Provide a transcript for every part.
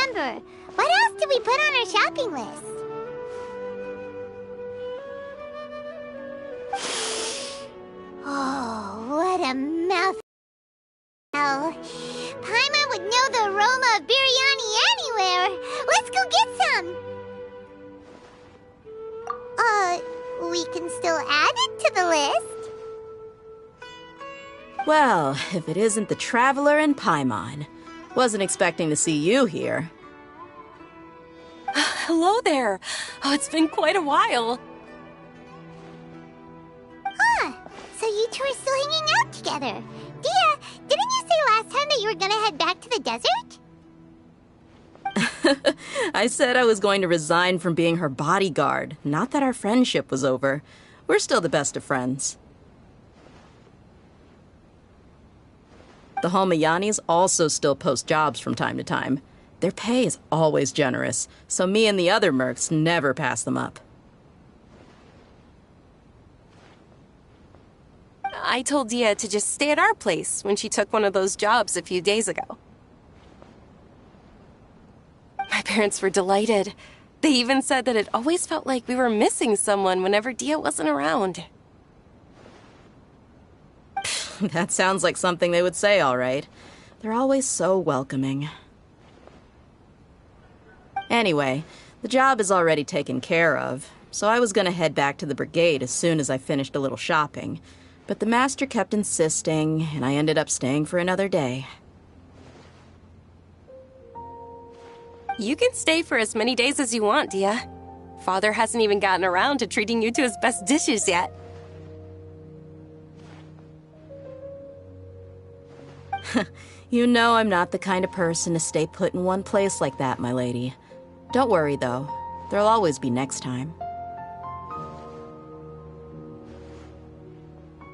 remember. What else did we put on our shopping list? Oh, what a mouthful. Paimon would know the aroma of biryani anywhere. Let's go get some. We can still add it to the list. Well, if it isn't the Traveler and Paimon. Wasn't expecting to see you here. Hello there. Oh, it's been quite a while. Huh. So you two are still hanging out together. Dehya, didn't you say last time that you were gonna head back to the desert? I said I was going to resign from being her bodyguard, not that our friendship was over. We're still the best of friends. The Holmayanis also still post jobs from time to time. Their pay is always generous, so me and the other mercs never pass them up. I told Dehya to just stay at our place when she took one of those jobs a few days ago. My parents were delighted. They even said that it always felt like we were missing someone whenever Dehya wasn't around. That sounds like something they would say, all right. They're always so welcoming. Anyway, the job is already taken care of, so I was going to head back to the brigade as soon as I finished a little shopping. But the master kept insisting, and I ended up staying for another day. You can stay for as many days as you want, Dehya. Father hasn't even gotten around to treating you to his best dishes yet. You know I'm not the kind of person to stay put in one place like that, my lady. Don't worry, though. There'll always be next time.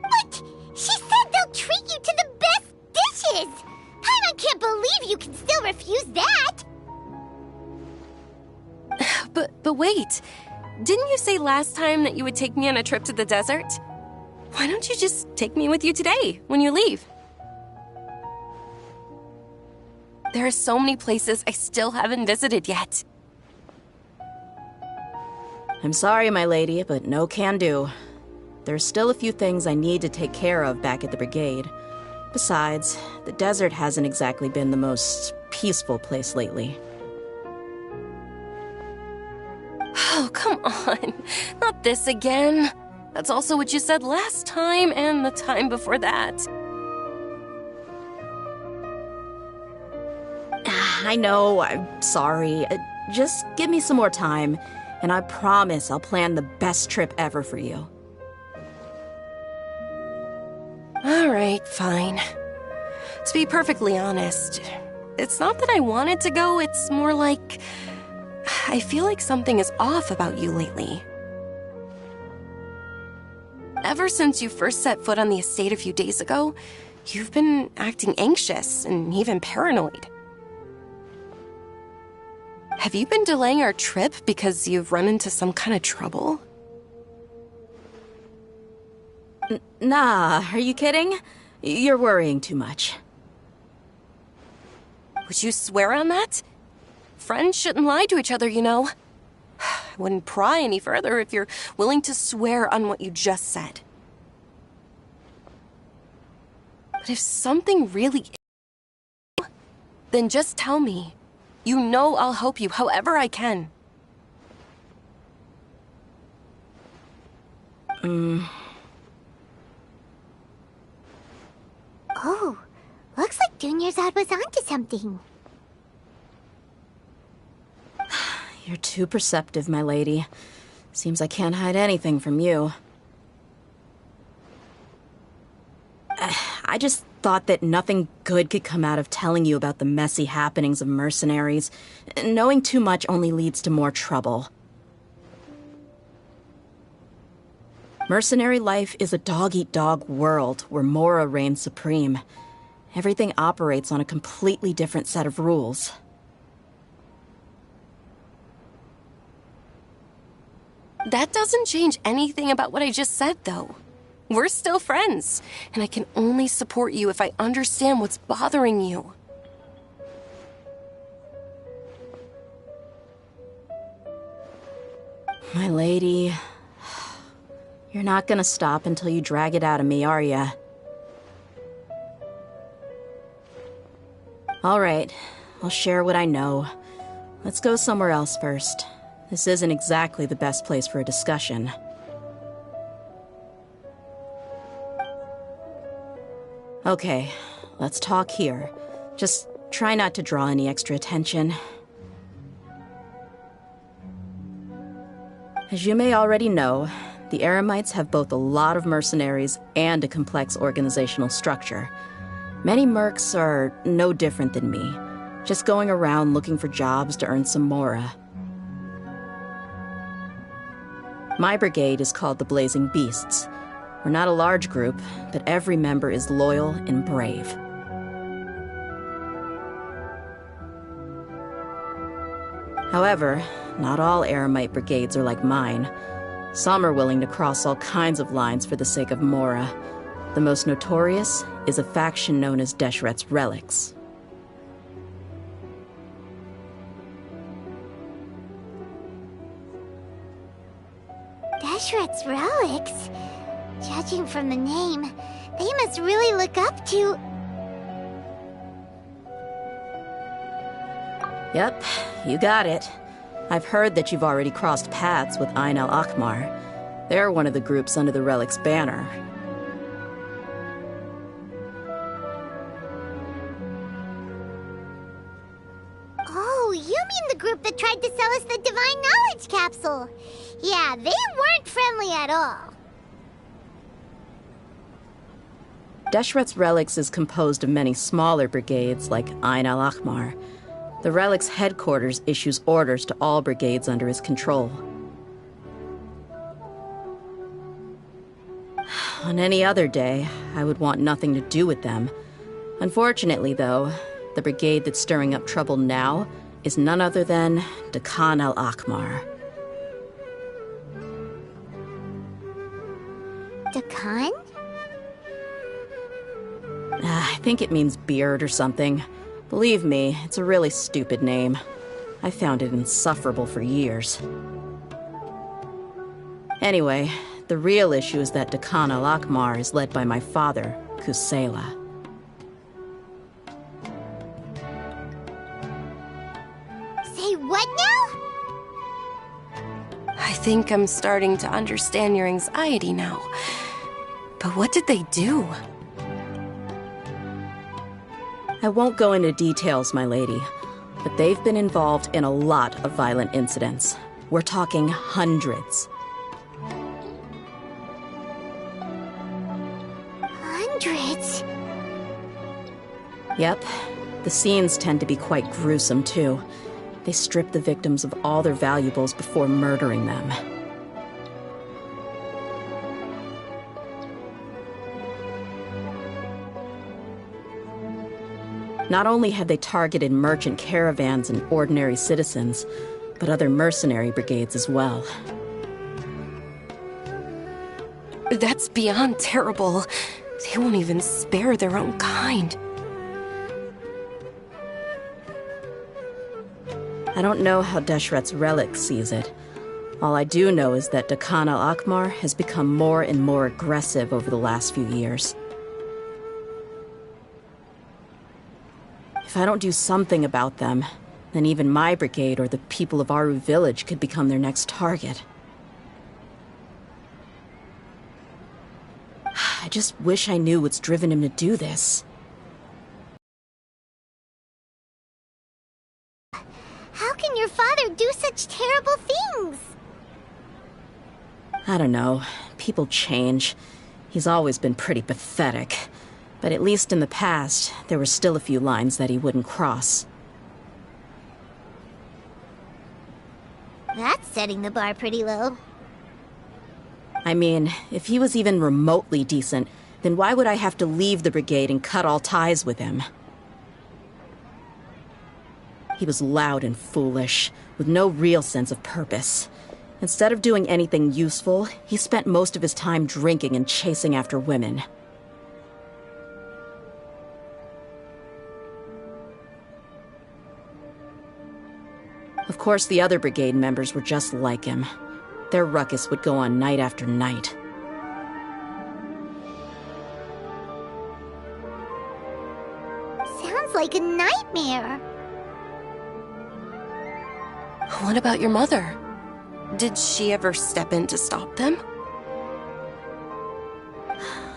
What? She said they'll treat you to the best dishes! Paimon can't believe you can still refuse that! But wait, didn't you say last time that you would take me on a trip to the desert? Why don't you just take me with you today, when you leave? There are so many places I still haven't visited yet. I'm sorry, my lady, but no can do. There's still a few things I need to take care of back at the brigade. Besides, the desert hasn't exactly been the most peaceful place lately. Oh, come on. Not this again. That's also what you said last time and the time before that. I know, I'm sorry. Just give me some more time, and I promise I'll plan the best trip ever for you. All right, fine. To be perfectly honest, it's not that I wanted to go, it's more like I feel like something is off about you lately. Ever since you first set foot on the estate a few days ago, you've been acting anxious and even paranoid. Have you been delaying our trip because you've run into some kind of trouble? Nah, are you kidding? You're worrying too much. Would you swear on that? Friends shouldn't lie to each other, you know. I wouldn't pry any further if you're willing to swear on what you just said. But if something really is, then just tell me. You know I'll help you however I can. Oh, looks like Dunyarzad was onto something. You're too perceptive, my lady. Seems I can't hide anything from you. I just thought that nothing good could come out of telling you about the messy happenings of mercenaries. Knowing too much only leads to more trouble. Mercenary life is a dog-eat-dog world where Mora reigns supreme. Everything operates on a completely different set of rules. That doesn't change anything about what I just said, though. We're still friends, and I can only support you if I understand what's bothering you. My lady, you're not gonna stop until you drag it out of me, are ya? All right, I'll share what I know. Let's go somewhere else first. This isn't exactly the best place for a discussion. Okay, let's talk here. Just try not to draw any extra attention. As you may already know, the Eremites have both a lot of mercenaries and a complex organizational structure. Many mercs are no different than me, just going around looking for jobs to earn some mora. My brigade is called the Blazing Beasts. We're not a large group, but every member is loyal and brave. However, not all Eremite brigades are like mine. Some are willing to cross all kinds of lines for the sake of mora. The most notorious is a faction known as Deshret's Relics. Deshret's Relics? Judging from the name, they must really look up to... Yep, you got it. I've heard that you've already crossed paths with Ain al-Akmar. They're one of the groups under the Relic's banner. Oh, you mean the group that tried to sell us the Divine Knowledge Capsule? Yeah, they weren't friendly at all. Deshret's Relics is composed of many smaller brigades like Ain al-Akmar. The Relic's headquarters issues orders to all brigades under his control. On any other day, I would want nothing to do with them. Unfortunately, though, the brigade that's stirring up trouble now is none other than Dehya al-Akmar. Dehya? I think it means beard or something. Believe me, it's a really stupid name. I found it insufferable for years. Anyway, the real issue is that Dehya al-Akmar is led by my father, Kusela. Say what now? I think I'm starting to understand your anxiety now. But what did they do? I won't go into details, my lady, but they've been involved in a lot of violent incidents. We're talking hundreds. Hundreds? Yep. The scenes tend to be quite gruesome, too. They strip the victims of all their valuables before murdering them. Not only have they targeted merchant caravans and ordinary citizens, but other mercenary brigades as well. That's beyond terrible. They won't even spare their own kind. I don't know how Deshret's Relic sees it. All I do know is that Dehya al-Akmar has become more and more aggressive over the last few years. If I don't do something about them, then even my brigade or the people of Aru village could become their next target. I just wish I knew what's driven him to do this. How can your father do such terrible things? I don't know. People change. He's always been pretty pathetic. But at least in the past, there were still a few lines that he wouldn't cross. That's setting the bar pretty low. I mean, if he was even remotely decent, then why would I have to leave the brigade and cut all ties with him? He was loud and foolish, with no real sense of purpose. Instead of doing anything useful, he spent most of his time drinking and chasing after women. Of course, the other brigade members were just like him. Their ruckus would go on night after night. Sounds like a nightmare. What about your mother? Did she ever step in to stop them?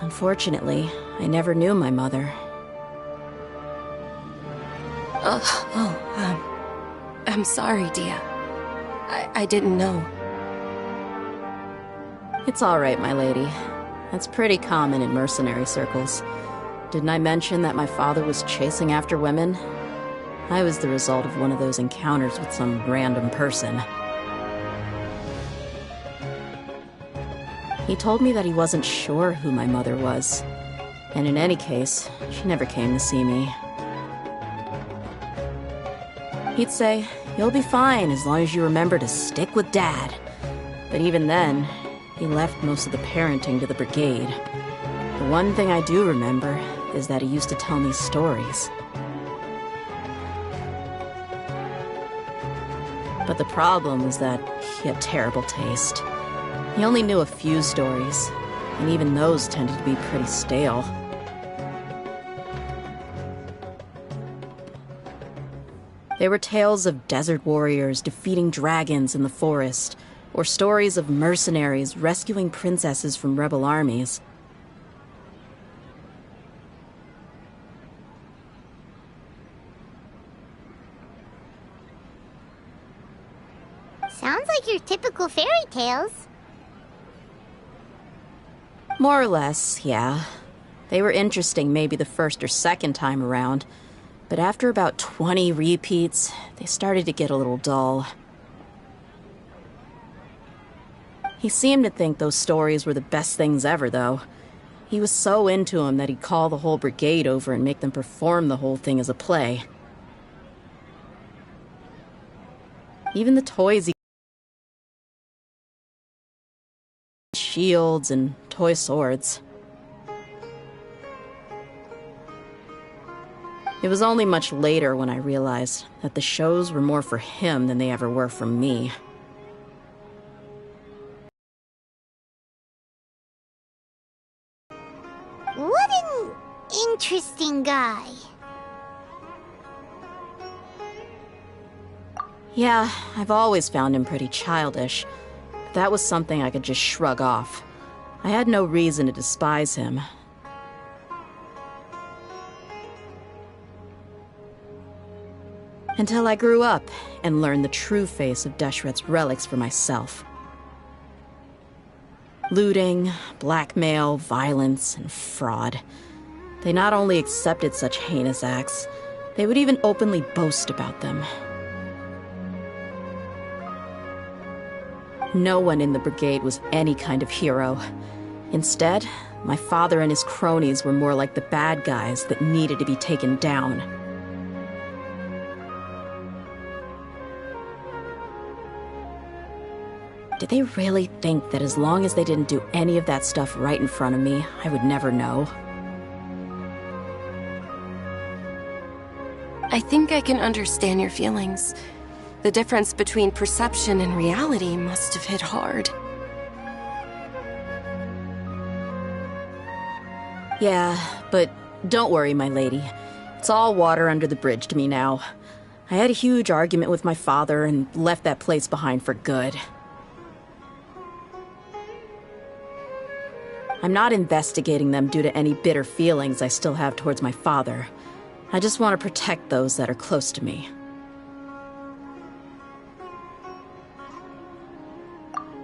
Unfortunately, I never knew my mother. I'm sorry, Dehya. I didn't know. It's all right, my lady. That's pretty common in mercenary circles. Didn't I mention that my father was chasing after women? I was the result of one of those encounters with some random person. He told me that he wasn't sure who my mother was. And in any case, she never came to see me. He'd say, "You'll be fine as long as you remember to stick with Dad." But even then, he left most of the parenting to the brigade. The one thing I do remember is that he used to tell me stories. But the problem was that he had terrible taste. He only knew a few stories, and even those tended to be pretty stale. They were tales of desert warriors defeating dragons in the forest, or stories of mercenaries rescuing princesses from rebel armies. Sounds like your typical fairy tales. More or less, yeah. They were interesting maybe the first or second time around, but after about 20 repeats, they started to get a little dull. He seemed to think those stories were the best things ever, though. He was so into them that he'd call the whole brigade over and make them perform the whole thing as a play. Even the toys he shields and toy swords. It was only much later when I realized that the shows were more for him than they ever were for me. What an interesting guy. Yeah, I've always found him pretty childish. But that was something I could just shrug off. I had no reason to despise him. Until I grew up and learned the true face of Deshret's relics for myself. Looting, blackmail, violence, and fraud. They not only accepted such heinous acts, they would even openly boast about them. No one in the brigade was any kind of hero. Instead, my father and his cronies were more like the bad guys that needed to be taken down. Did they really think that as long as they didn't do any of that stuff right in front of me, I would never know? I think I can understand your feelings. The difference between perception and reality must have hit hard. Yeah, but don't worry, my lady. It's all water under the bridge to me now. I had a huge argument with my father and left that place behind for good. I'm not investigating them due to any bitter feelings I still have towards my father. I just want to protect those that are close to me.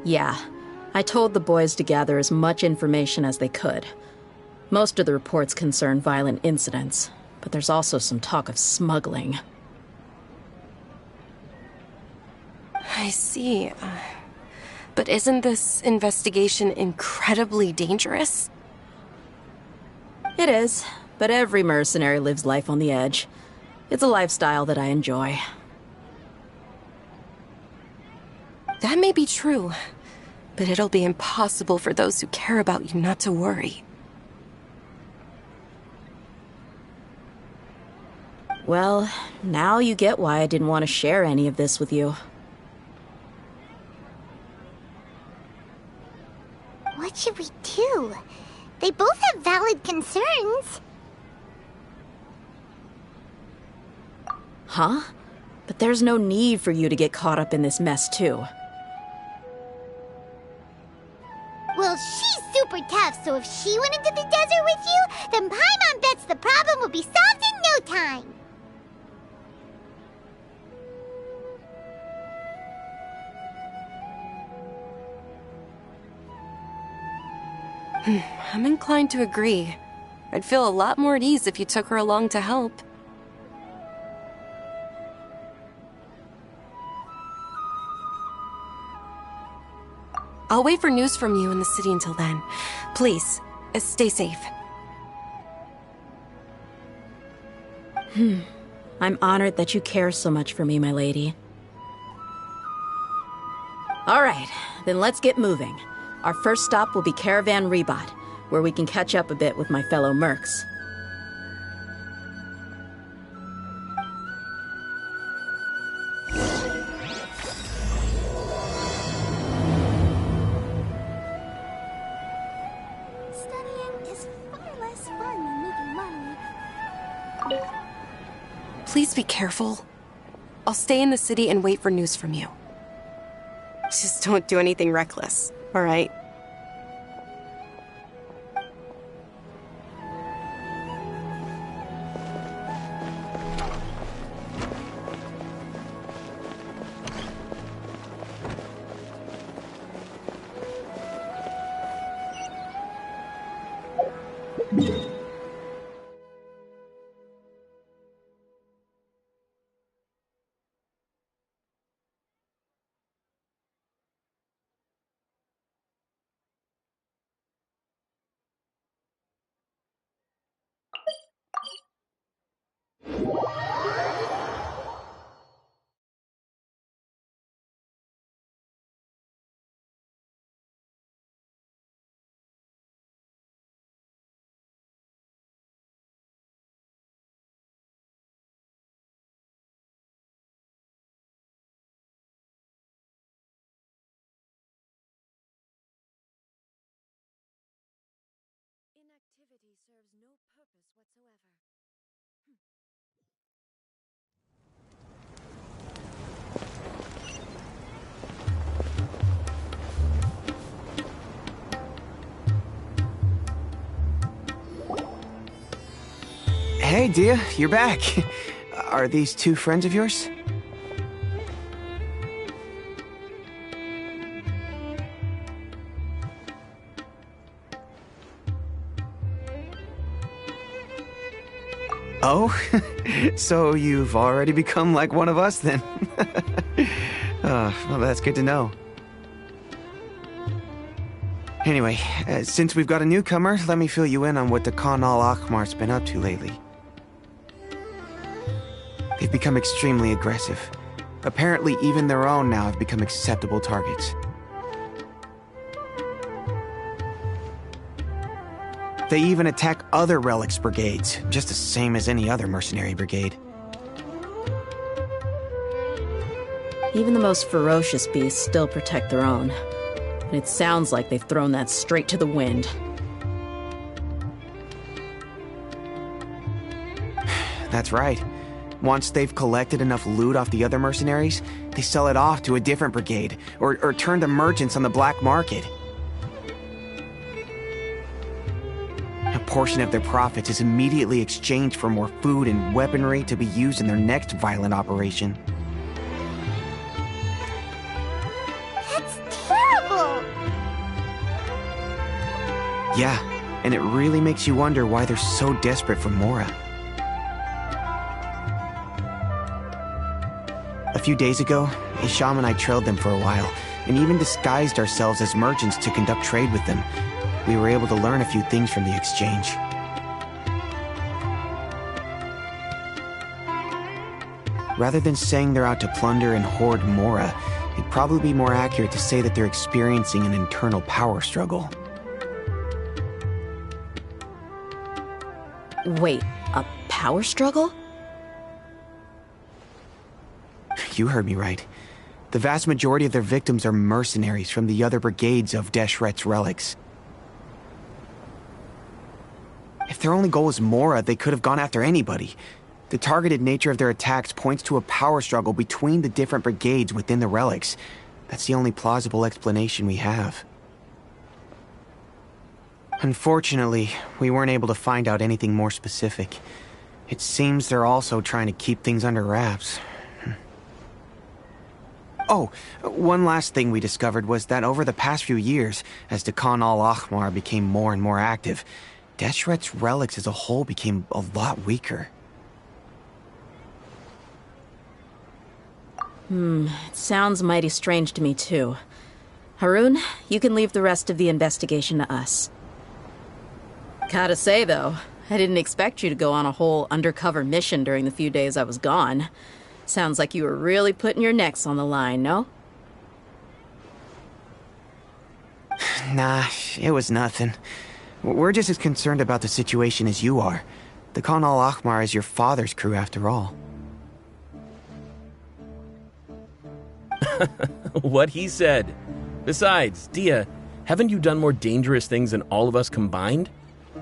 Yeah, I told the boys to gather as much information as they could. Most of the reports concern violent incidents, but there's also some talk of smuggling. I see. But isn't this investigation incredibly dangerous? It is, but every mercenary lives life on the edge. It's a lifestyle that I enjoy. That may be true, but it'll be impossible for those who care about you not to worry. Well, now you get why I didn't want to share any of this with you. what should we do? They both have valid concerns. Huh? But there's no need for you to get caught up in this mess, too. Well, she's super tough, so if she went into the desert with you, then Paimon bets the problem will be solved in no time. I'm inclined to agree. I'd feel a lot more at ease if you took her along to help. I'll wait for news from you in the city until then. Please, stay safe. I'm honored that you care so much for me, my lady. All right, then let's get moving. Our first stop will be Caravan Rebot, where we can catch up a bit with my fellow mercs. Studying is far less fun than making money. Please be careful. I'll stay in the city and wait for news from you. Just don't do anything reckless, all right? Inactivity serves no purpose whatsoever. Hey, Dehya, you're back. Are these two friends of yours? Oh, so you've already become like one of us then? Well, that's good to know. Anyway, since we've got a newcomer, let me fill you in on what the Khan al-Ahmar's been up to lately. They've become extremely aggressive. Apparently, even their own now have become acceptable targets. They even attack other relics brigades, just the same as any other mercenary brigade. Even the most ferocious beasts still protect their own. And it sounds like they've thrown that straight to the wind. That's right. Once they've collected enough loot off the other mercenaries, they sell it off to a different brigade, or turn to merchants on the black market. A portion of their profits is immediately exchanged for more food and weaponry to be used in their next violent operation. That's terrible! Yeah, and it really makes you wonder why they're so desperate for Mora. A few days ago, Isham and I trailed them for a while, and even disguised ourselves as merchants to conduct trade with them. We were able to learn a few things from the exchange. Rather than saying they're out to plunder and hoard Mora, it'd probably be more accurate to say that they're experiencing an internal power struggle. Wait, a power struggle? You heard me right. The vast majority of their victims are mercenaries from the other brigades of Deshret's relics. If their only goal was Mora, they could have gone after anybody. The targeted nature of their attacks points to a power struggle between the different brigades within the relics. That's the only plausible explanation we have. Unfortunately, we weren't able to find out anything more specific. It seems they're also trying to keep things under wraps. Oh, one last thing we discovered was that over the past few years, as the Khan al-Ahmar became more and more active, Deshret's relics as a whole became a lot weaker. It sounds mighty strange to me too. Harun, you can leave the rest of the investigation to us. Gotta say though, I didn't expect you to go on a whole undercover mission during the few days I was gone. Sounds like you were really putting your necks on the line, no? Nah, it was nothing. We're just as concerned about the situation as you are. The Khan al-Ahmar is your father's crew after all. What he said. Besides, Dehya, haven't you done more dangerous things than all of us combined?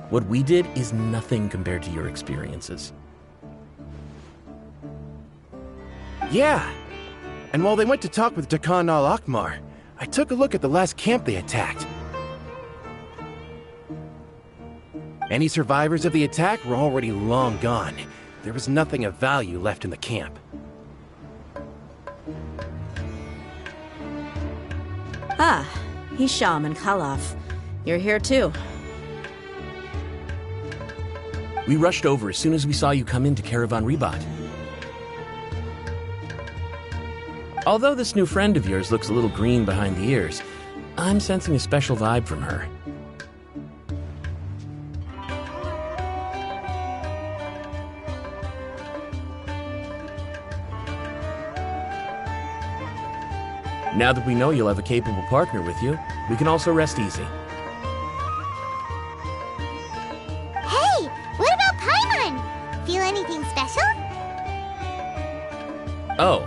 What we did is nothing compared to your experiences. Yeah. And while they went to talk with Khan al-Ahmar, I took a look at the last camp they attacked. Any survivors of the attack were already long gone. There was nothing of value left in the camp. Ah, Hisham and Khalaf. You're here too. We rushed over as soon as we saw you come into Caravan Ribat. Although this new friend of yours looks a little green behind the ears, I'm sensing a special vibe from her. Now that we know you'll have a capable partner with you, we can also rest easy. Hey, what about Paimon? Feel anything special? Oh,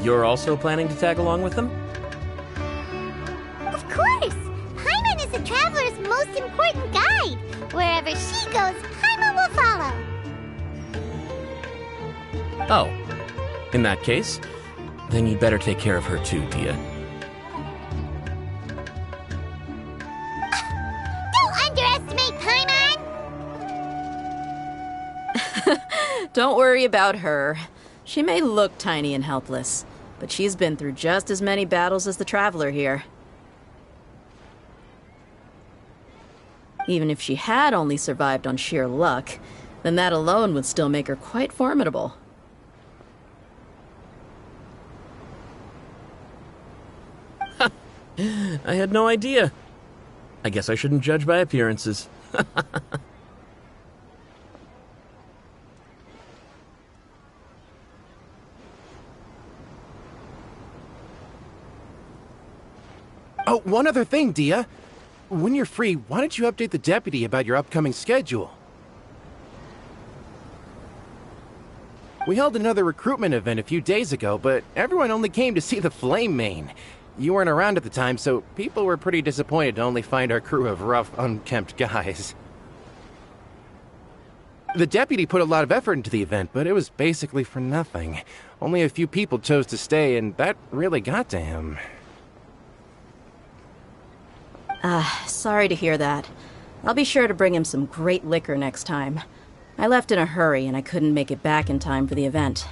you're also planning to tag along with them? Of course! Paimon is the traveler's most important guide. Wherever she goes, Paimon will follow. Oh, in that case, then you'd better take care of her too, Dehya. Don't underestimate Paimon! Don't worry about her. She may look tiny and helpless, but she's been through just as many battles as the Traveler here. Even if she had only survived on sheer luck, then that alone would still make her quite formidable. I had no idea. I guess I shouldn't judge by appearances. Oh, one other thing, Dehya. When you're free, why don't you update the deputy about your upcoming schedule? We held another recruitment event a few days ago, but everyone only came to see the Flame Main. You weren't around at the time, so people were pretty disappointed to only find our crew of rough, unkempt guys. The deputy put a lot of effort into the event, but it was basically for nothing. Only a few people chose to stay, and that really got to him. Sorry to hear that. I'll be sure to bring him some great liquor next time. I left in a hurry and I couldn't make it back in time for the event.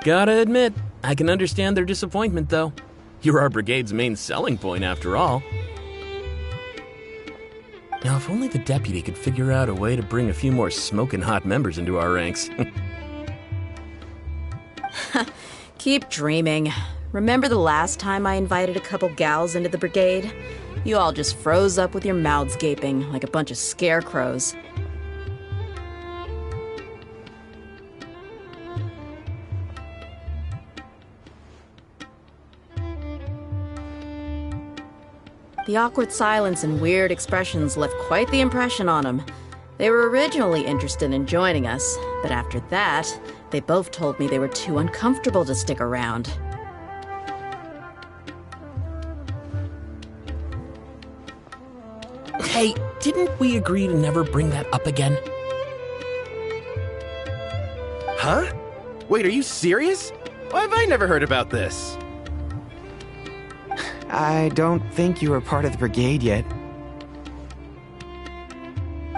Gotta admit, I can understand their disappointment, though. You're our brigade's main selling point, after all. Now, if only the deputy could figure out a way to bring a few more smoking hot members into our ranks. Keep dreaming. Remember the last time I invited a couple gals into the brigade? You all just froze up with your mouths gaping like a bunch of scarecrows. The awkward silence and weird expressions left quite the impression on them. They were originally interested in joining us, but after that, they both told me they were too uncomfortable to stick around. Hey, didn't we agree to never bring that up again? Huh? Wait, are you serious? Why have I never heard about this? I don't think you were part of the brigade yet.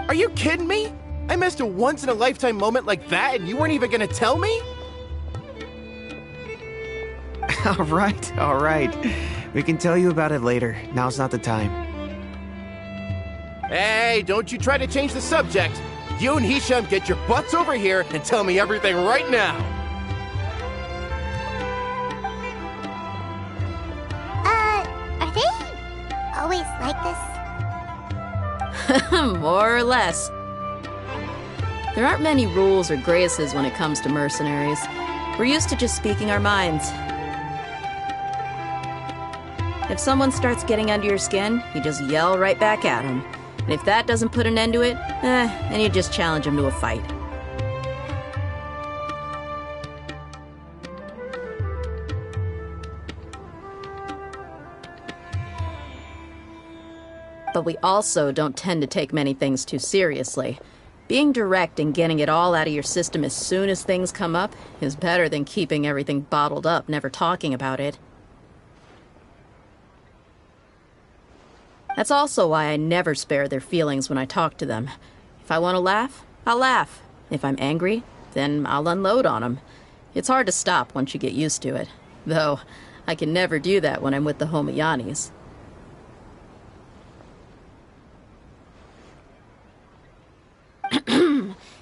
Are you kidding me? I missed a once-in-a-lifetime moment like that and you weren't even gonna tell me? All right. We can tell you about it later. Now's not the time. Hey, don't you try to change the subject. You and Hisham get your butts over here and tell me everything right now. Are they always like this? More or less. There aren't many rules or graces when it comes to mercenaries. We're used to just speaking our minds. If someone starts getting under your skin, you just yell right back at them. And if that doesn't put an end to it, then you just challenge them to a fight. But we also don't tend to take many things too seriously. Being direct and getting it all out of your system as soon as things come up is better than keeping everything bottled up, never talking about it. That's also why I never spare their feelings when I talk to them. If I want to laugh, I'll laugh. If I'm angry, then I'll unload on them. It's hard to stop once you get used to it. Though, I can never do that when I'm with the Homayanis.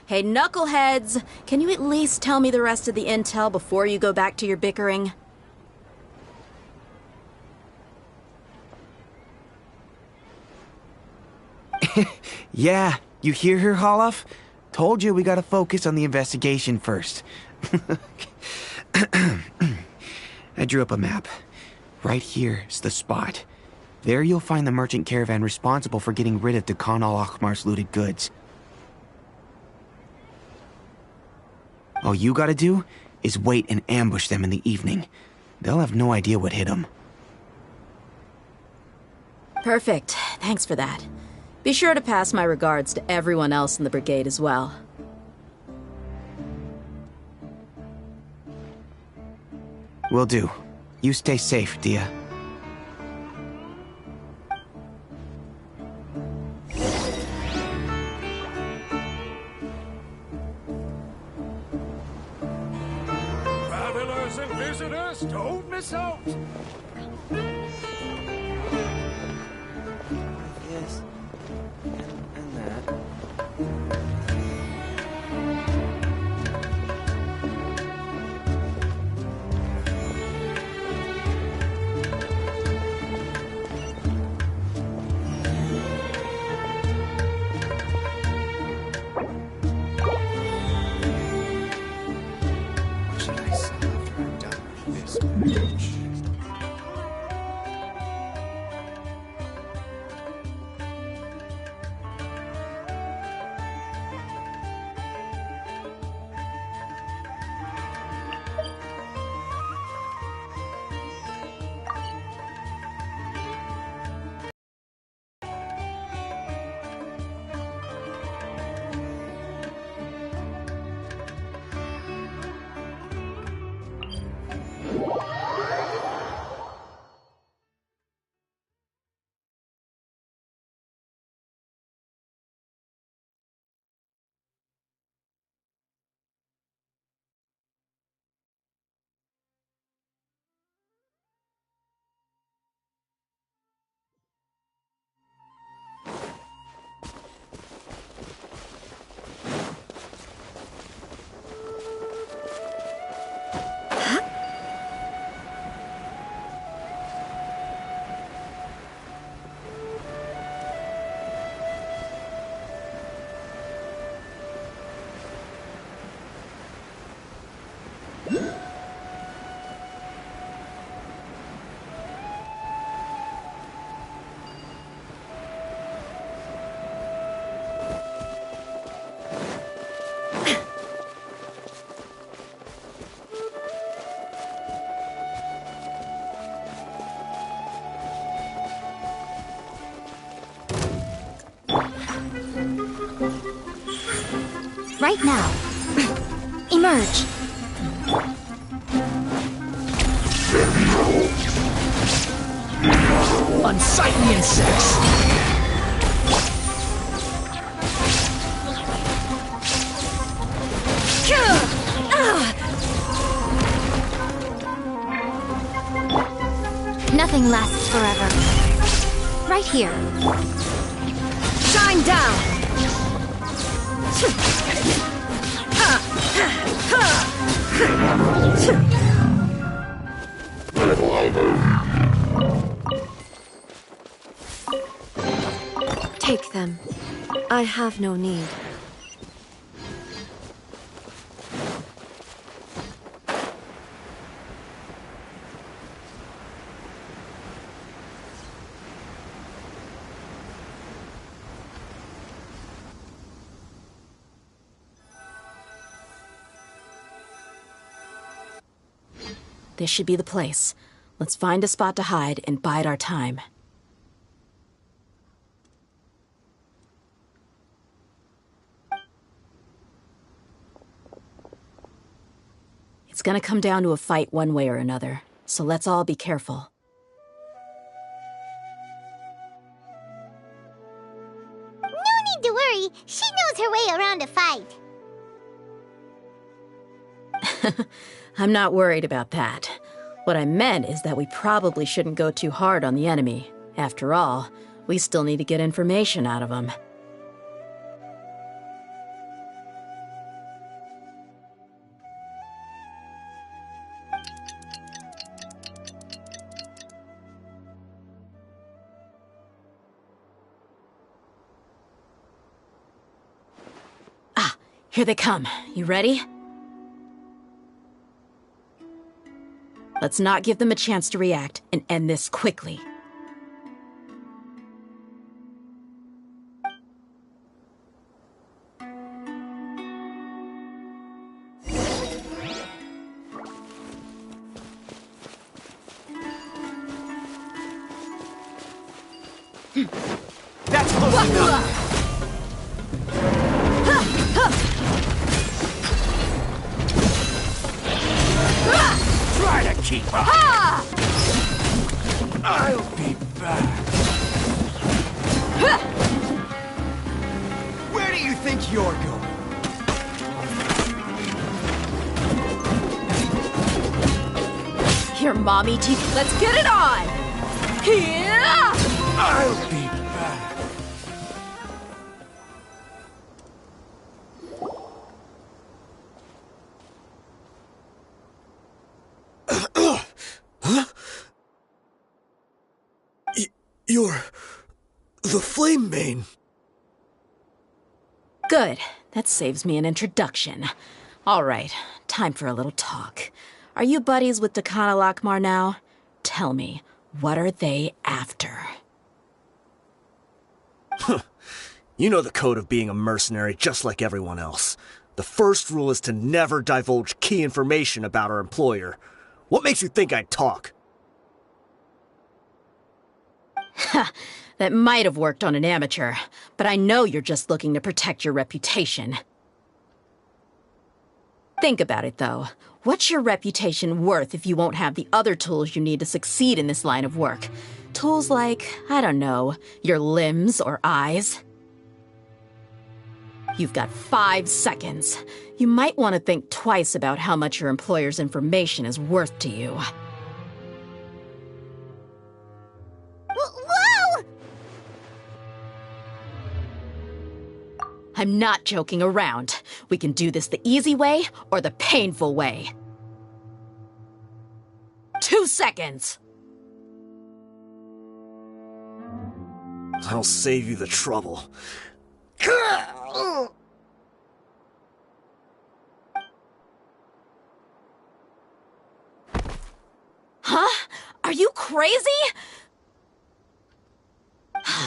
Hey, knuckleheads! Can you at least tell me the rest of the intel before you go back to your bickering? Yeah, you hear her, Holloff? Told you we gotta focus on the investigation first. I drew up a map. Right here's the spot. There you'll find the merchant caravan responsible for getting rid of Dakan al-Akhmar's looted goods. All you gotta do is wait and ambush them in the evening. They'll have no idea what hit them. Perfect. Thanks for that. Be sure to pass my regards to everyone else in the brigade as well. Will do. You stay safe, Dehya. Travelers and visitors, don't miss out! Yes. And that. What should I say after I'm done with this bitch? right now. Emerge. Unsightly insects! Nothing lasts forever. Right here. Shine down! Take them. I have no need. This should be the place. Let's find a spot to hide and bide our time. It's gonna come down to a fight one way or another, so let's all be careful. No need to worry. She knows her way around a fight. I'm not worried about that. What I meant is that we probably shouldn't go too hard on the enemy. After all, we still need to get information out of them. Ah, here they come. You ready? Let's not give them a chance to react and end this quickly. That's close enough! Try to keep up! I'll be back. Where do you think you're going? Here, mommy teeth. Let's get it on! Yeah! I'll be back. You're the Flame Mane. Good. That saves me an introduction. All right, time for a little talk. Are you buddies with Dakana Lakmar now? Tell me, what are they after? You know the code of being a mercenary just like everyone else. The first rule is to never divulge key information about our employer. What makes you think I'd talk? Ha! That might have worked on an amateur, but I know you're just looking to protect your reputation. Think about it, though. What's your reputation worth if you won't have the other tools you need to succeed in this line of work? Tools like, I don't know, your limbs or eyes? You've got 5 seconds. You might want to think twice about how much your employer's information is worth to you. Whoa! I'm not joking around. We can do this the easy way or the painful way. 2 seconds! I'll save you the trouble. Huh? Are you crazy?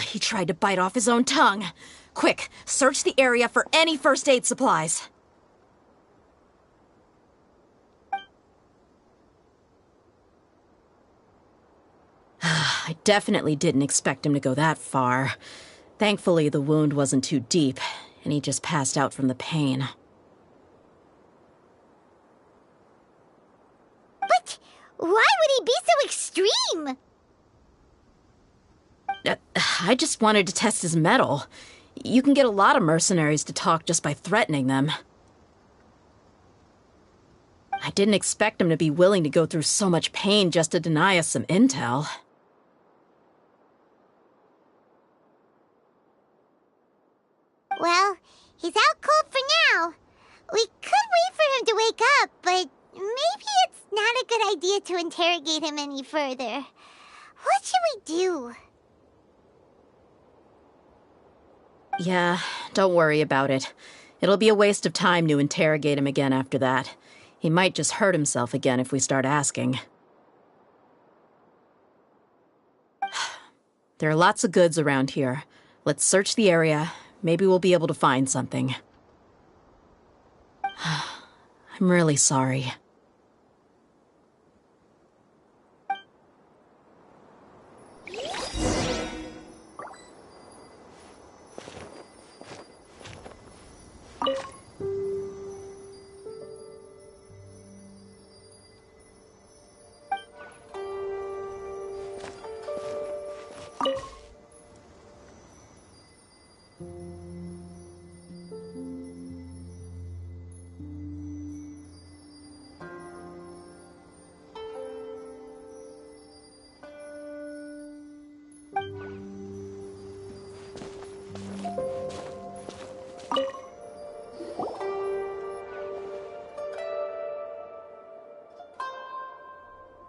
He tried to bite off his own tongue. Quick, search the area for any first aid supplies. I definitely didn't expect him to go that far. Thankfully, the wound wasn't too deep, and he just passed out from the pain. Why would he be so extreme? I just wanted to test his mettle. You can get a lot of mercenaries to talk just by threatening them. I didn't expect him to be willing to go through so much pain just to deny us some intel. Well, he's out cold for now. We could wait for him to wake up, but maybe it's not a good idea to interrogate him any further. What should we do? Yeah, don't worry about it. It'll be a waste of time to interrogate him again after that. He might just hurt himself again if we start asking. There are lots of goods around here. Let's search the area. Maybe we'll be able to find something. I'm really sorry.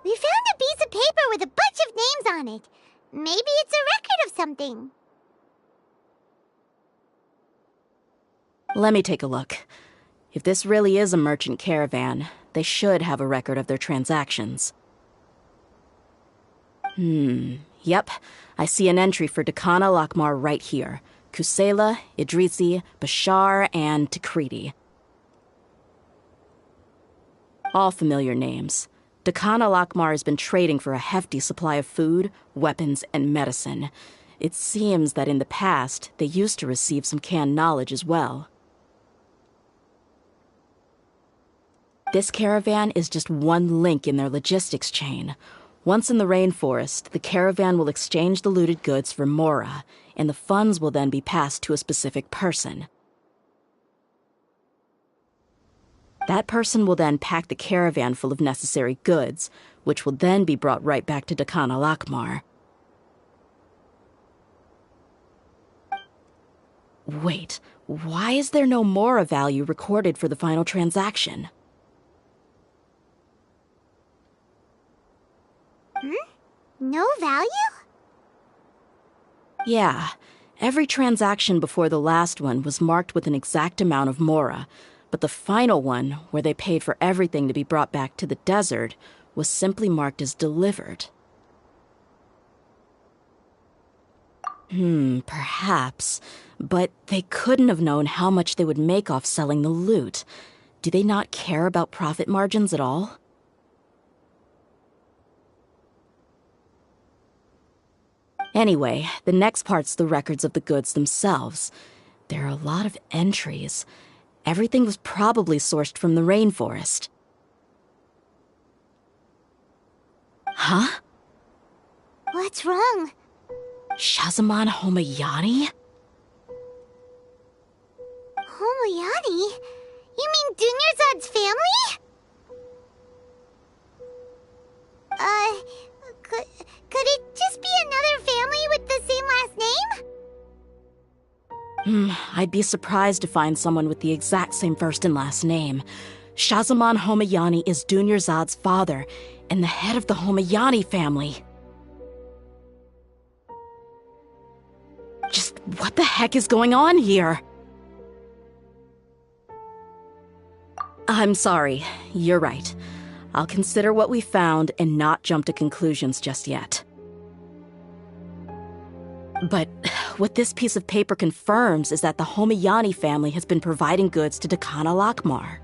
We found a piece of paper with a bunch of names on it. Maybe it's a record of something. Let me take a look. If this really is a merchant caravan, they should have a record of their transactions. Yep. I see an entry for Dakana Lakmar right here. Kusela, Idrisi, Bashar, and Takriti. All familiar names. Dakana Lakmar has been trading for a hefty supply of food, weapons, and medicine. It seems that in the past, they used to receive some canned knowledge as well. This caravan is just one link in their logistics chain. Once in the rainforest, the caravan will exchange the looted goods for Mora, and the funds will then be passed to a specific person. That person will then pack the caravan full of necessary goods, which will then be brought right back to Dakana Lakmar. Wait, why is there no Mora value recorded for the final transaction? No value? Yeah, every transaction before the last one was marked with an exact amount of Mora, but the final one, where they paid for everything to be brought back to the desert, was simply marked as delivered. Perhaps, but they couldn't have known how much they would make off selling the loot. Do they not care about profit margins at all? Anyway, the next part's the records of the goods themselves. There are a lot of entries. Everything was probably sourced from the rainforest. Huh? What's wrong? Shahzaman Homayani? Homayani? You mean Dunyarzad's family? Could it just be another family with the same last name? I'd be surprised to find someone with the exact same first and last name. Shahzaman Homayani is Dunyarzad's father, and the head of the Homayani family. Just what the heck is going on here? I'm sorry, you're right. I'll consider what we found and not jump to conclusions just yet. But what this piece of paper confirms is that the Homayani family has been providing goods to Dakana Lakmar.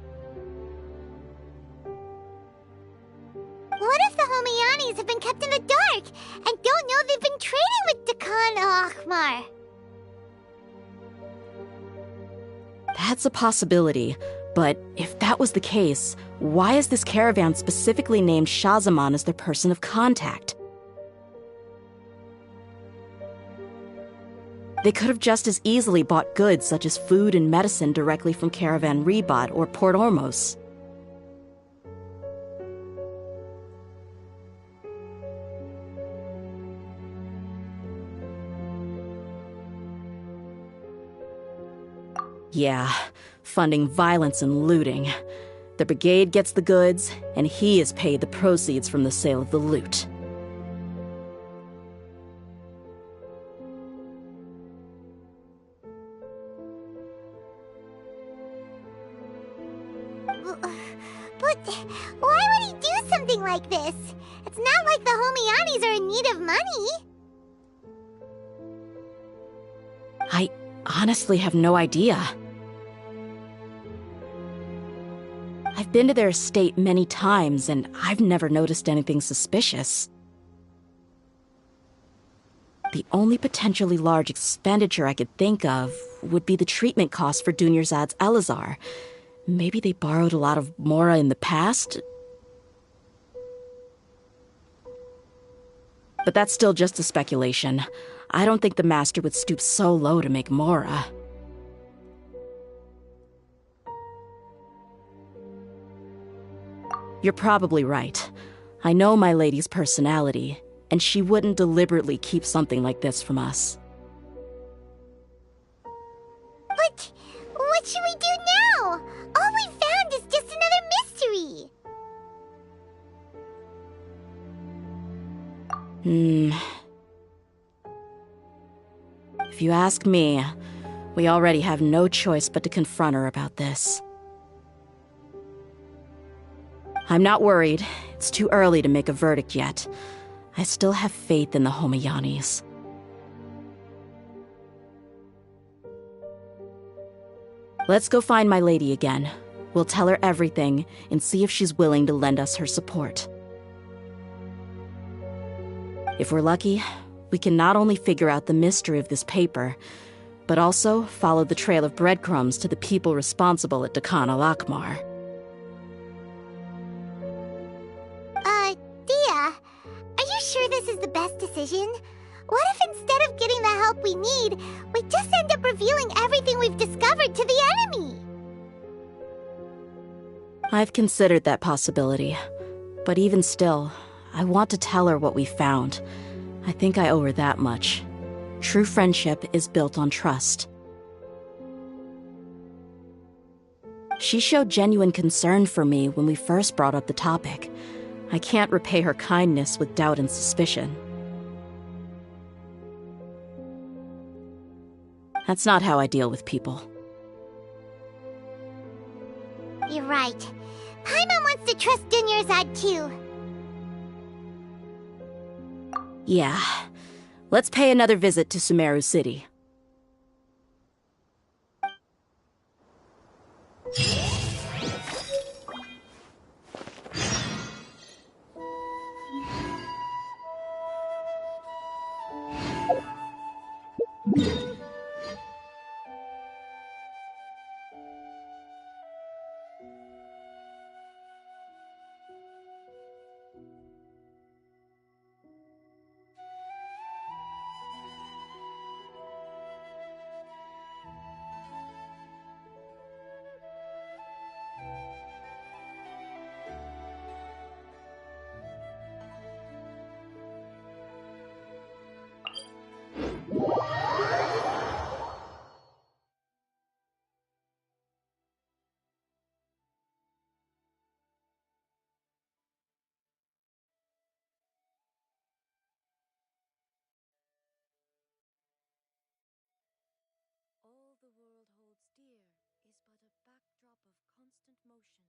What if the Homayanis have been kept in the dark and don't know they've been trading with Dakana Lakmar? That's a possibility, But if that was the case, why is this caravan specifically named Shazamon as their person of contact? They could have just as easily bought goods such as food and medicine directly from Caravan Rebot or Port Ormos. Yeah, funding violence and looting. The brigade gets the goods, and he is paid the proceeds from the sale of the loot. But why would he do something like this? It's not like the Homianis are in need of money. I honestly have no idea. I've been to their estate many times, and I've never noticed anything suspicious. The only potentially large expenditure I could think of would be the treatment costs for Dunyarzad's Elazar. Maybe they borrowed a lot of Mora in the past? But that's still just a speculation. I don't think the Master would stoop so low to make Mora. You're probably right. I know my lady's personality, and she wouldn't deliberately keep something like this from us. But what should we do now? All we found is just another mystery. If you ask me, we already have no choice but to confront her about this. I'm not worried. It's too early to make a verdict yet. I still have faith in the Homianis. Let's go find my lady again. We'll tell her everything and see if she's willing to lend us her support. If we're lucky, we can not only figure out the mystery of this paper, but also follow the trail of breadcrumbs to the people responsible at Dakan al-Akmar. Dehya, are you sure this is the best decision? What if instead of getting the help we need, we just end up revealing everything we've discovered to the enemy? I've considered that possibility, but even still, I want to tell her what we found. I think I owe her that much. True friendship is built on trust. She showed genuine concern for me when we first brought up the topic. I can't repay her kindness with doubt and suspicion. That's not how I deal with people. You're right. Paimon wants to trust Dunyarzad too. Yeah. Let's pay another visit to Sumeru City. All the world holds dear is but a backdrop of constant motion.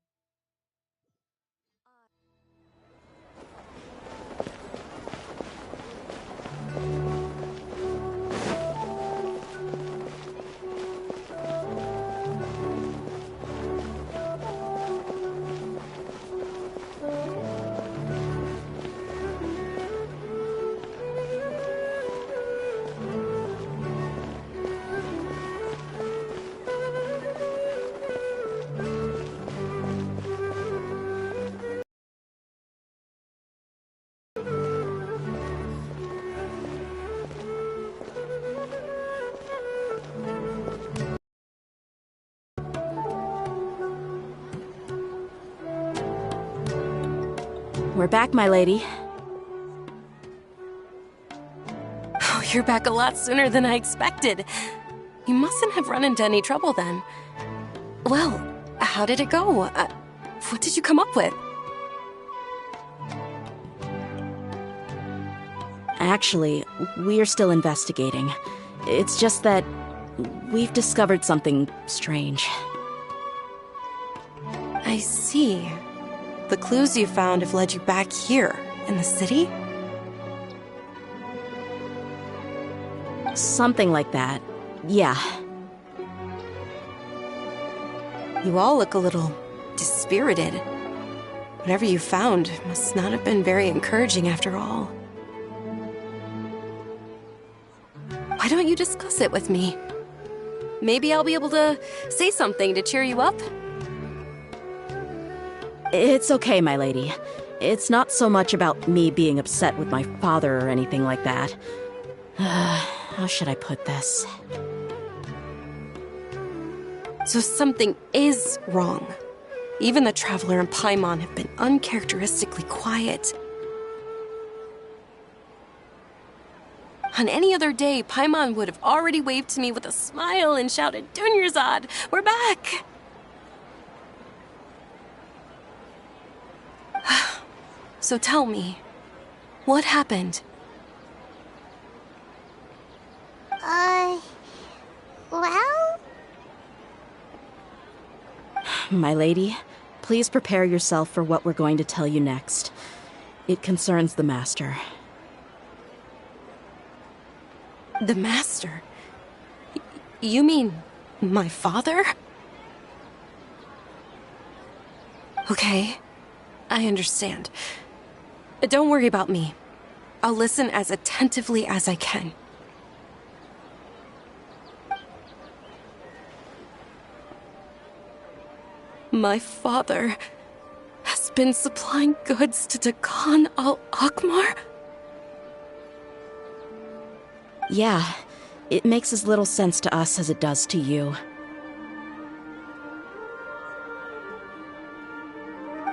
we're back, my lady. Oh, you're back a lot sooner than I expected. You mustn't have run into any trouble then. Well, how did it go? What did you come up with? Actually, we're still investigating. It's just that we've discovered something strange. I see. The clues you found have led you back here, in the city? Something like that. Yeah. You all look a little dispirited. Whatever you found must not have been very encouraging after all. Why don't you discuss it with me? Maybe I'll be able to say something to cheer you up? It's okay, my lady. It's not so much about me being upset with my father or anything like that. How should I put this? So something is wrong. Even the Traveler and Paimon have been uncharacteristically quiet. On any other day, Paimon would have already waved to me with a smile and shouted, "Dunyarzad, we're back!" So tell me, what happened? Well? My lady, please prepare yourself for what we're going to tell you next. It concerns the Master. The Master? You mean my father? Okay, I understand. Don't worry about me. I'll listen as attentively as I can. My father has been supplying goods to Dakan al-Akmar? Yeah, it makes as little sense to us as it does to you.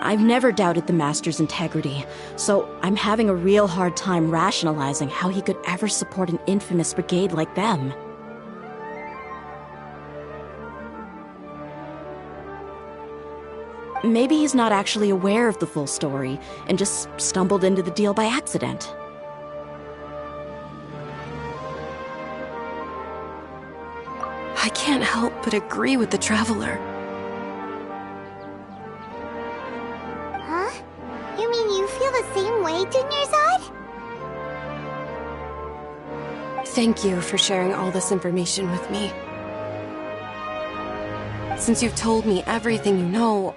I've never doubted the Master's integrity, so I'm having a real hard time rationalizing how he could ever support an infamous brigade like them. Maybe he's not actually aware of the full story and just stumbled into the deal by accident. I can't help but agree with the Traveler. Huh? You mean you feel the same way, Dunyarzad? Thank you for sharing all this information with me. Since you've told me everything you know,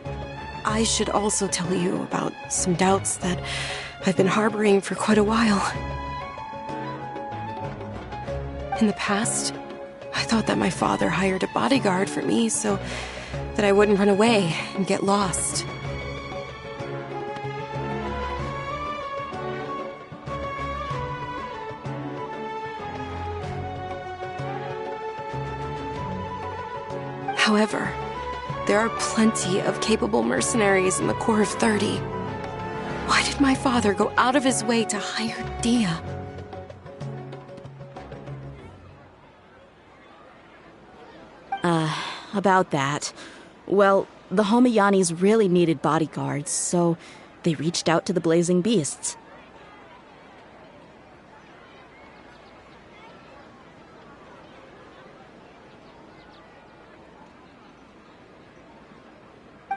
I should also tell you about some doubts that I've been harboring for quite a while. In the past, I thought that my father hired a bodyguard for me so that I wouldn't run away and get lost. However, there are plenty of capable mercenaries in the Corps of 30. Why did my father go out of his way to hire Dehya? About that. Well, the Homayanis really needed bodyguards, so they reached out to the Blazing Beasts.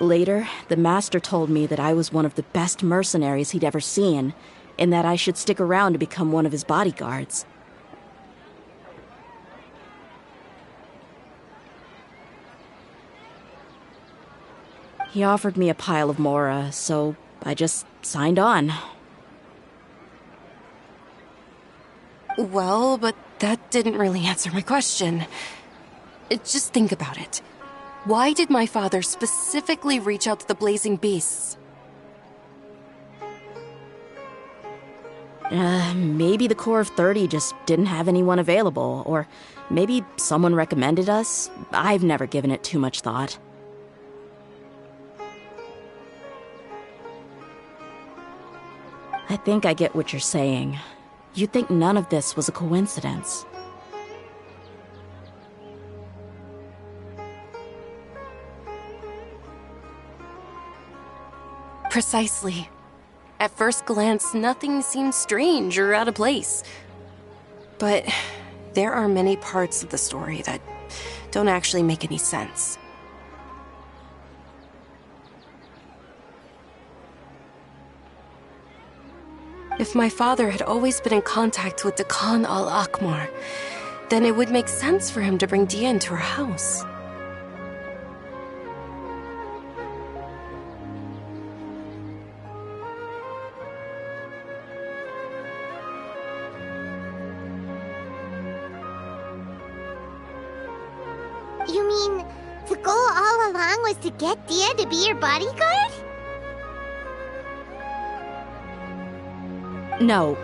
Later, the Master told me that I was one of the best mercenaries he'd ever seen, and that I should stick around to become one of his bodyguards. He offered me a pile of mora, so I just signed on. Well, but that didn't really answer my question. Just think about it. Why did my father specifically reach out to the Blazing Beasts? Maybe the Corps of 30 just didn't have anyone available, or maybe someone recommended us. I've never given it too much thought. I think I get what you're saying. You think none of this was a coincidence. Precisely. At first glance, nothing seems strange or out of place. But there are many parts of the story that don't actually make any sense. If my father had always been in contact with the Khan al-Akmar, then it would make sense for him to bring Dehya into our house. You mean the goal all along was to get Dehya to be your bodyguard? No,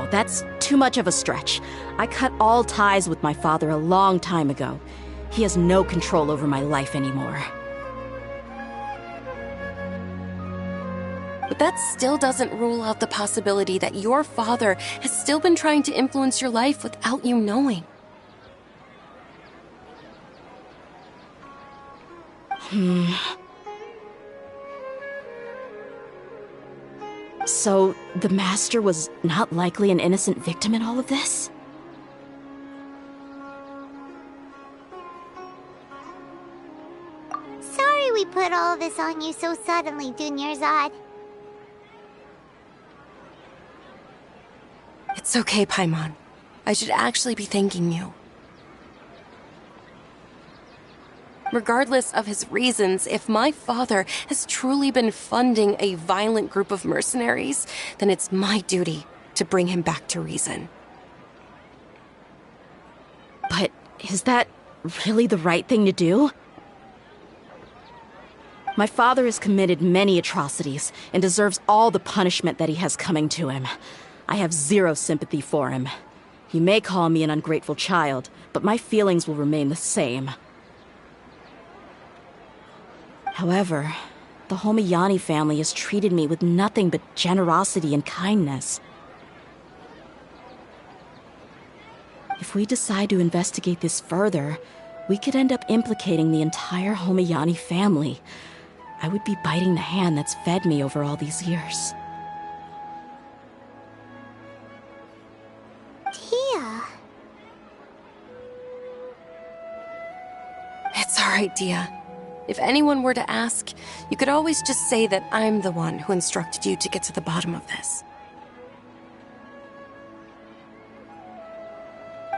that's too much of a stretch. I cut all ties with my father a long time ago. He has no control over my life anymore. But that still doesn't rule out the possibility that your father has still been trying to influence your life without you knowing. So, the Master was not likely an innocent victim in all of this? Sorry we put all of this on you so suddenly, Dunyarzad. It's okay, Paimon. I should actually be thanking you. Regardless of his reasons, if my father has truly been funding a violent group of mercenaries, then it's my duty to bring him back to reason. But is that really the right thing to do? My father has committed many atrocities and deserves all the punishment that he has coming to him. I have zero sympathy for him. You may call me an ungrateful child, but my feelings will remain the same. However, the Homayani family has treated me with nothing but generosity and kindness. If we decide to investigate this further, we could end up implicating the entire Homayani family. I would be biting the hand that's fed me over all these years. Dehya. It's all right, Dehya. If anyone were to ask, you could always just say that I'm the one who instructed you to get to the bottom of this.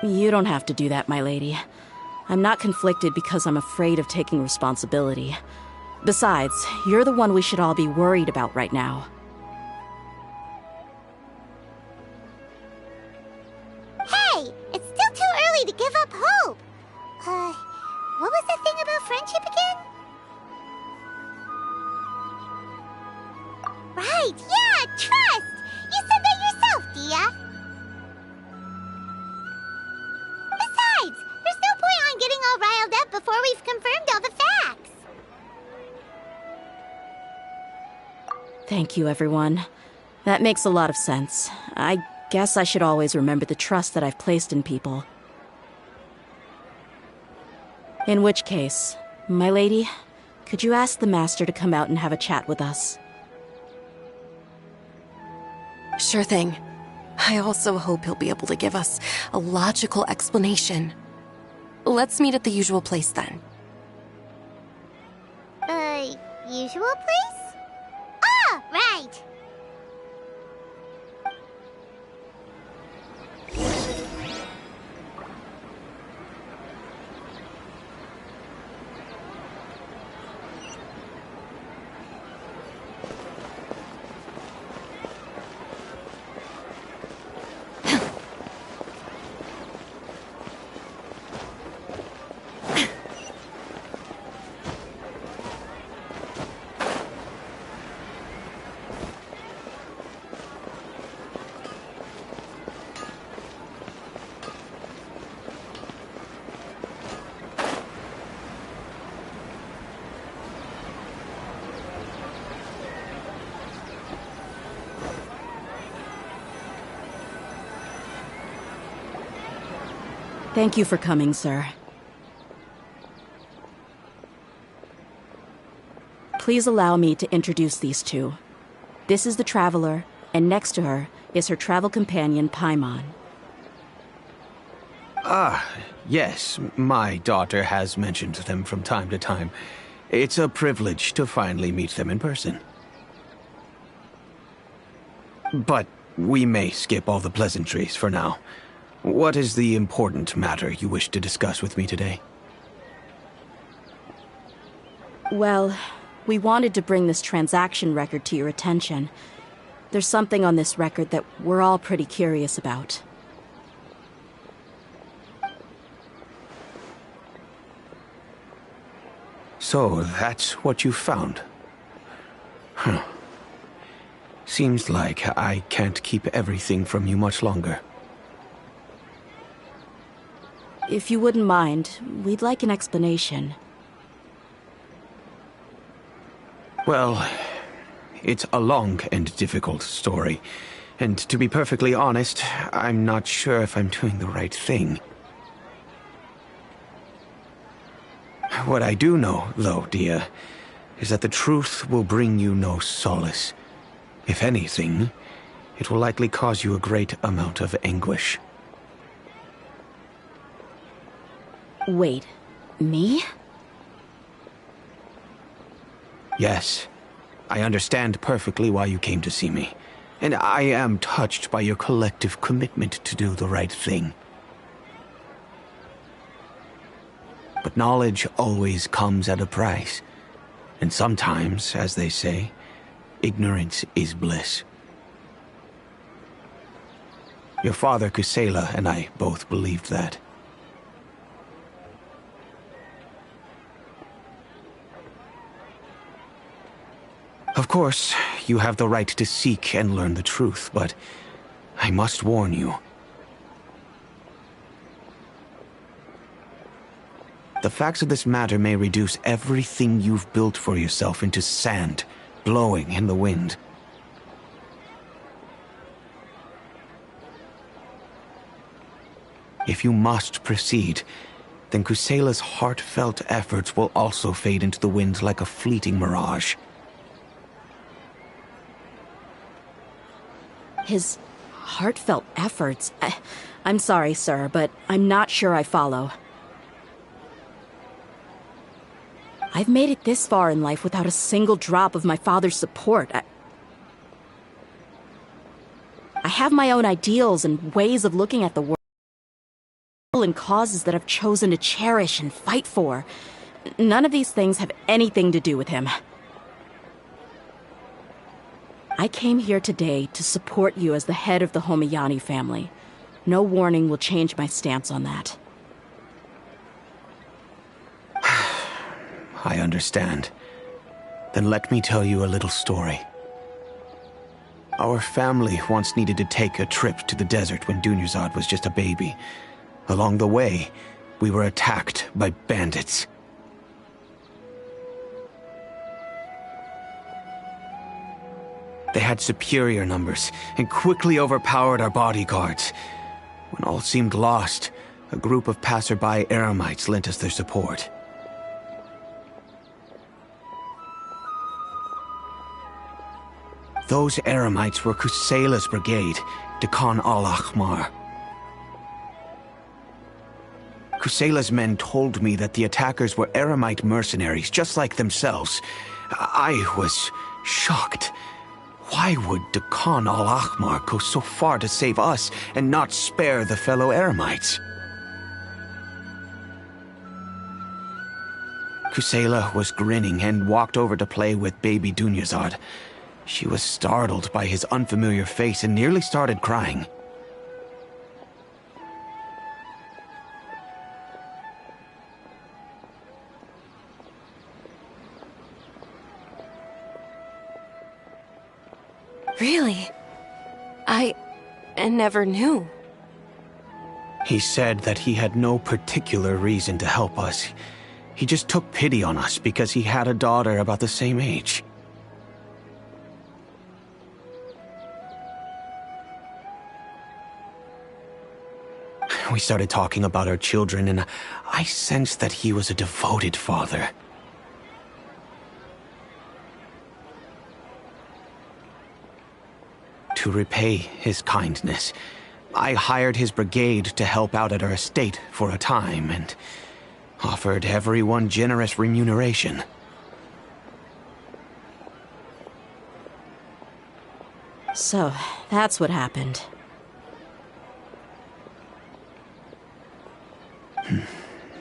You don't have to do that, my lady. I'm not conflicted because I'm afraid of taking responsibility. Besides, you're the one we should all be worried about right now. Hey, it's still too early to give up hope. What was the thing about friendship again? Right, yeah, trust! You said that yourself, Dehya. Besides, there's no point on getting all riled up before we've confirmed all the facts. Thank you, everyone. That makes a lot of sense. I guess I should always remember the trust that I've placed in people. In which case, my lady, could you ask the Master to come out and have a chat with us? Sure thing. I also hope he'll be able to give us a logical explanation. Let's meet at the usual place then. Usual place? Ah, right. Thank you for coming, sir. Please allow me to introduce these two. This is the Traveler, and next to her is her travel companion, Paimon. Ah, yes, my daughter has mentioned them from time to time. It's a privilege to finally meet them in person. But we may skip all the pleasantries for now. What is the important matter you wish to discuss with me today? Well, we wanted to bring this transaction record to your attention. There's something on this record that we're all pretty curious about. So, that's what you found? Huh. Seems like I can't keep everything from you much longer. If you wouldn't mind, we'd like an explanation. Well, it's a long and difficult story. And to be perfectly honest, I'm not sure if I'm doing the right thing. What I do know, though, Dehya, is that the truth will bring you no solace. If anything, it will likely cause you a great amount of anguish. Wait, me? Yes, I understand perfectly why you came to see me, and I am touched by your collective commitment to do the right thing. But knowledge always comes at a price, and sometimes, as they say, ignorance is bliss. Your father, Kusela, and I both believed that. Of course, you have the right to seek and learn the truth, but I must warn you. The facts of this matter may reduce everything you've built for yourself into sand, blowing in the wind. If you must proceed, then Kusela's heartfelt efforts will also fade into the wind like a fleeting mirage. His heartfelt efforts? I'm sorry, sir, but I'm not sure I follow. I've made it this far in life without a single drop of my father's support. I have my own ideals and ways of looking at the world and causes that I've chosen to cherish and fight for. None of these things have anything to do with him. I came here today to support you as the head of the Homiyani family. No warning will change my stance on that. I understand. Then let me tell you a little story. Our family once needed to take a trip to the desert when Dunyazad was just a baby. Along the way, we were attacked by bandits. They had superior numbers and quickly overpowered our bodyguards. When all seemed lost, a group of passerby Eremites lent us their support. Those Eremites were Kusela's brigade, Dekhan al-Ahmar. Kusela's men told me that the attackers were Eremite mercenaries, just like themselves. I was shocked. Why would Dekhan al-Ahmar go so far to save us and not spare the fellow Eremites? Kusela was grinning and walked over to play with baby Dunyazad. She was startled by his unfamiliar face and nearly started crying. Really? I never knew. He said that he had no particular reason to help us. He just took pity on us because he had a daughter about the same age. We started talking about our children, and I sensed that he was a devoted father. To repay his kindness, I hired his brigade to help out at our estate for a time, and offered everyone generous remuneration. So, that's what happened.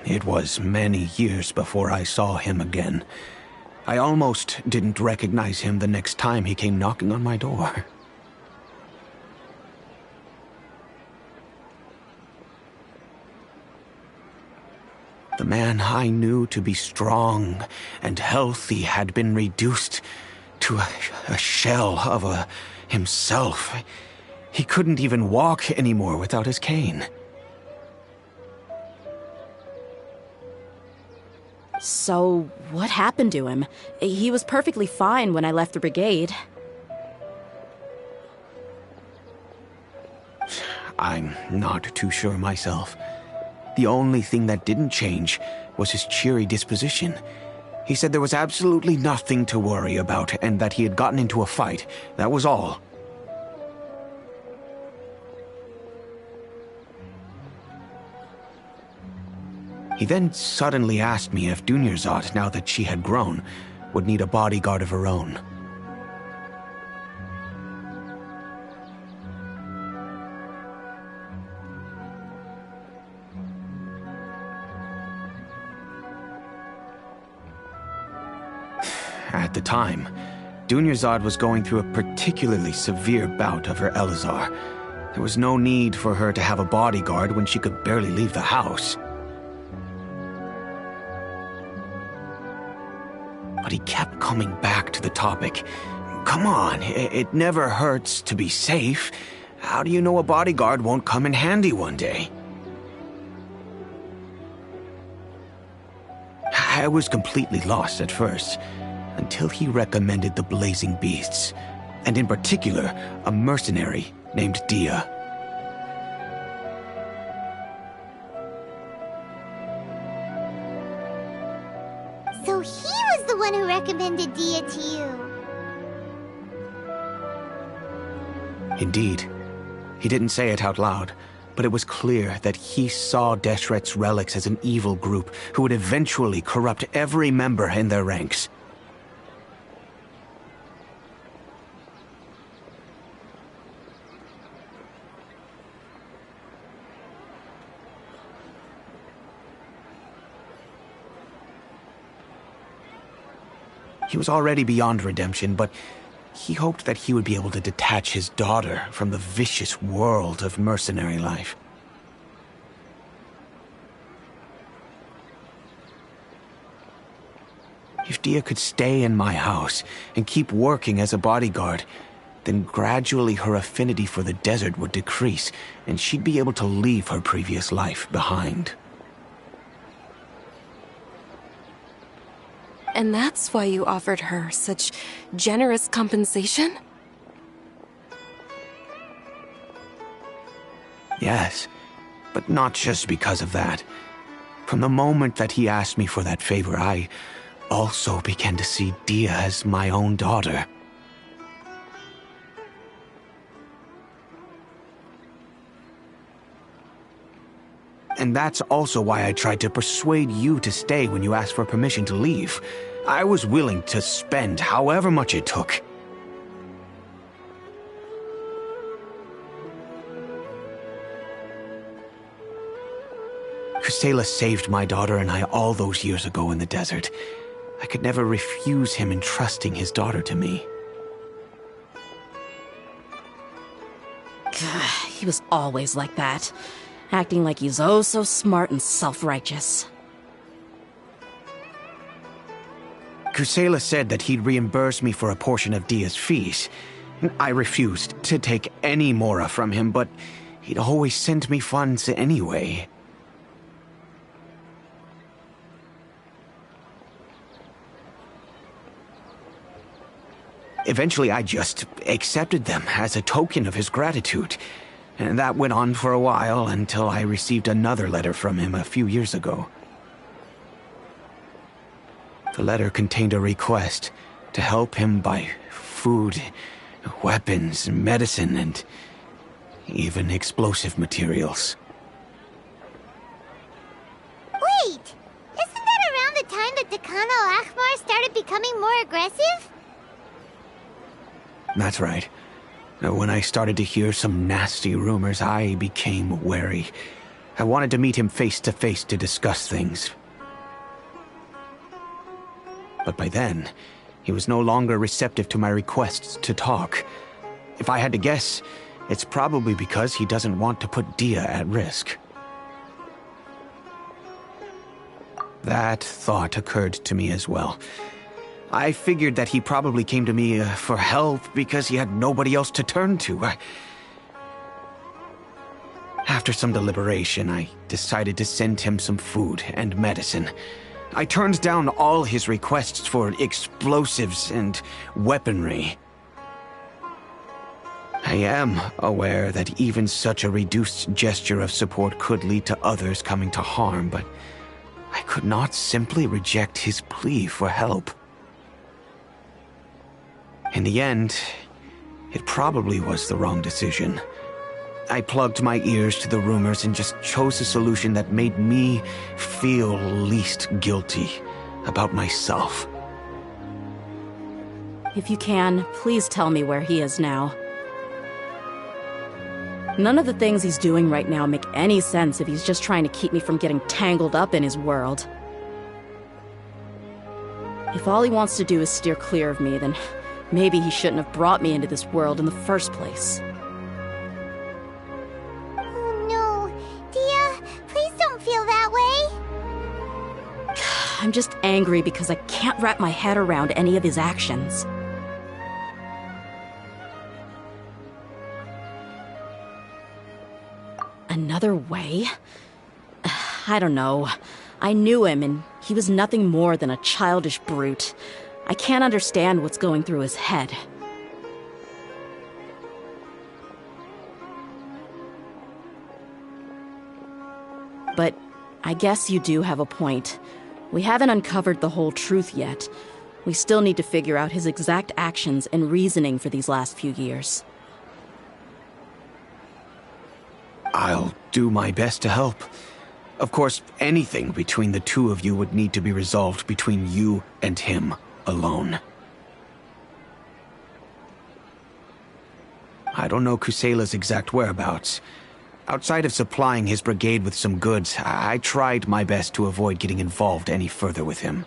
It was many years before I saw him again. I almost didn't recognize him the next time he came knocking on my door. The man I knew to be strong and healthy had been reduced to a shell of himself. He couldn't even walk anymore without his cane. So, what happened to him? He was perfectly fine when I left the brigade. I'm not too sure myself. The only thing that didn't change was his cheery disposition. He said there was absolutely nothing to worry about, and that he had gotten into a fight. That was all. He then suddenly asked me if Dunyarzad, now that she had grown, would need a bodyguard of her own. At the time, Dunyarzad was going through a particularly severe bout of her Elazar. There was no need for her to have a bodyguard when she could barely leave the house. But he kept coming back to the topic. Come on, it never hurts to be safe. How do you know a bodyguard won't come in handy one day? I was completely lost at first, until he recommended the Blazing Beasts, and in particular, a mercenary named Dehya. So he was the one who recommended Dehya to you. Indeed. He didn't say it out loud, but it was clear that he saw Deshret's relics as an evil group who would eventually corrupt every member in their ranks. He was already beyond redemption, but he hoped that he would be able to detach his daughter from the vicious world of mercenary life. If Dehya could stay in my house and keep working as a bodyguard, then gradually her affinity for the desert would decrease, and she'd be able to leave her previous life behind. And that's why you offered her such generous compensation? Yes, but not just because of that. From the moment that he asked me for that favor, I also began to see Dehya as my own daughter. And that's also why I tried to persuade you to stay when you asked for permission to leave. I was willing to spend however much it took. Kusela saved my daughter and I all those years ago in the desert. I could never refuse him entrusting his daughter to me. He was always like that, acting like he's oh so smart and self-righteous. Kusela said that he'd reimburse me for a portion of Dehya's fees. I refused to take any mora from him, but he'd always sent me funds anyway. Eventually, I just accepted them as a token of his gratitude. And that went on for a while until I received another letter from him a few years ago. The letter contained a request to help him buy food, weapons, medicine, and even explosive materials. Wait! Isn't that around the time that Dekhan al-Ahmar started becoming more aggressive? That's right. When I started to hear some nasty rumors, I became wary. I wanted to meet him face to face to discuss things. But by then, he was no longer receptive to my requests to talk. If I had to guess, it's probably because he doesn't want to put Dehya at risk. That thought occurred to me as well. I figured that he probably came to me for help because he had nobody else to turn to. After some deliberation, I decided to send him some food and medicine. I turned down all his requests for explosives and weaponry. I am aware that even such a reduced gesture of support could lead to others coming to harm, but I could not simply reject his plea for help. In the end, it probably was the wrong decision. I plugged my ears to the rumors and just chose a solution that made me feel least guilty about myself. If you can, please tell me where he is now. None of the things he's doing right now make any sense if he's just trying to keep me from getting tangled up in his world. If all he wants to do is steer clear of me, then maybe he shouldn't have brought me into this world in the first place. Oh no. Dehya, please don't feel that way. I'm just angry because I can't wrap my head around any of his actions. Another way? I don't know. I knew him, and he was nothing more than a childish brute. I can't understand what's going through his head. But I guess you do have a point. We haven't uncovered the whole truth yet. We still need to figure out his exact actions and reasoning for these last few years. I'll do my best to help. Of course, anything between the two of you would need to be resolved between you and him alone. I don't know Kusela's exact whereabouts. Outside of supplying his brigade with some goods, I tried my best to avoid getting involved any further with him.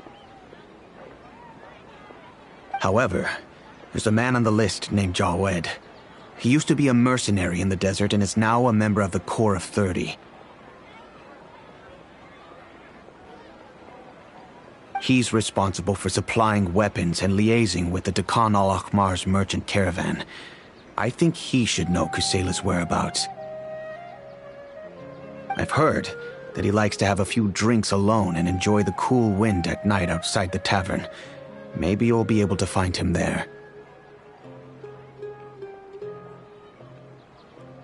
However, there's a man on the list named Jawed. He used to be a mercenary in the desert and is now a member of the Corps of 30. He's responsible for supplying weapons and liaising with the Dekhan al-Ahmar's merchant caravan. I think he should know Kusela's whereabouts. I've heard that he likes to have a few drinks alone and enjoy the cool wind at night outside the tavern. Maybe you'll be able to find him there.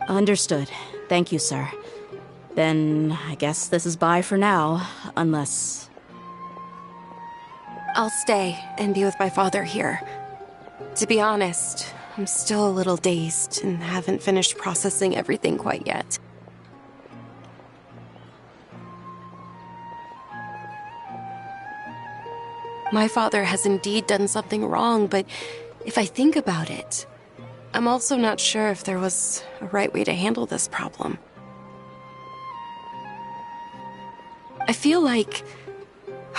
Understood. Thank you, sir. Then I guess this is bye for now, unless... I'll stay and be with my father here. To be honest, I'm still a little dazed and haven't finished processing everything quite yet. My father has indeed done something wrong, but if I think about it, I'm also not sure if there was a right way to handle this problem. I feel like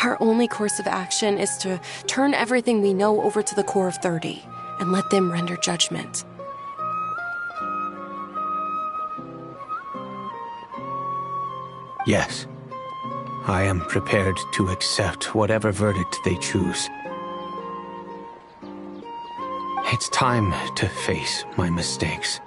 our only course of action is to turn everything we know over to the Corps of 30 and let them render judgment. Yes. I am prepared to accept whatever verdict they choose. It's time to face my mistakes.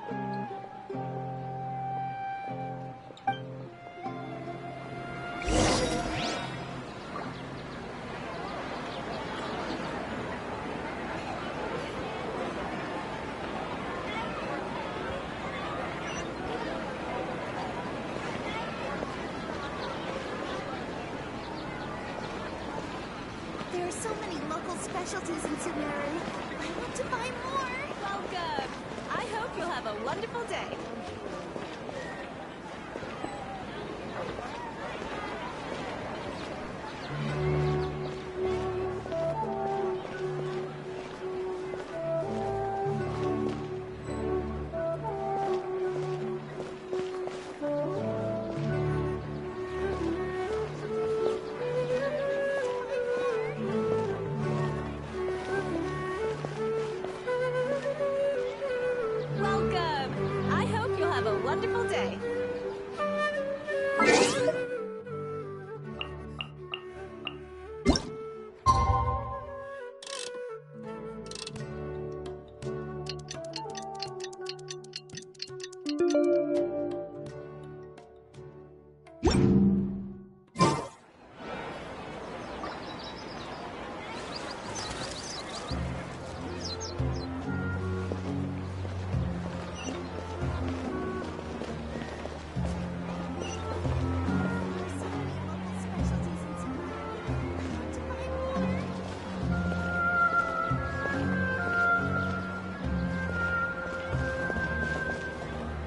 so many local specialties in Sumeru. I want to buy more. Welcome. I hope you'll have a wonderful day. Welcome. I hope you'll have a wonderful day.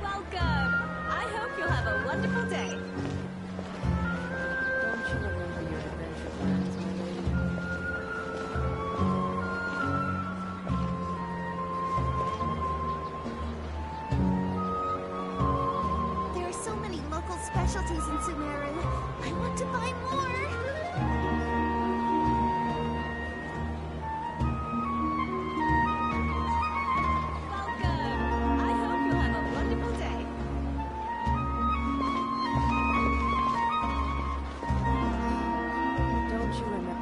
Welcome. I hope you'll have a wonderful day. Don't you remember your adventure plans, my lady? There are so many local specialties in Sumeru. I want to buy more. Welcome. I hope you'll have a wonderful day. Don't you remember?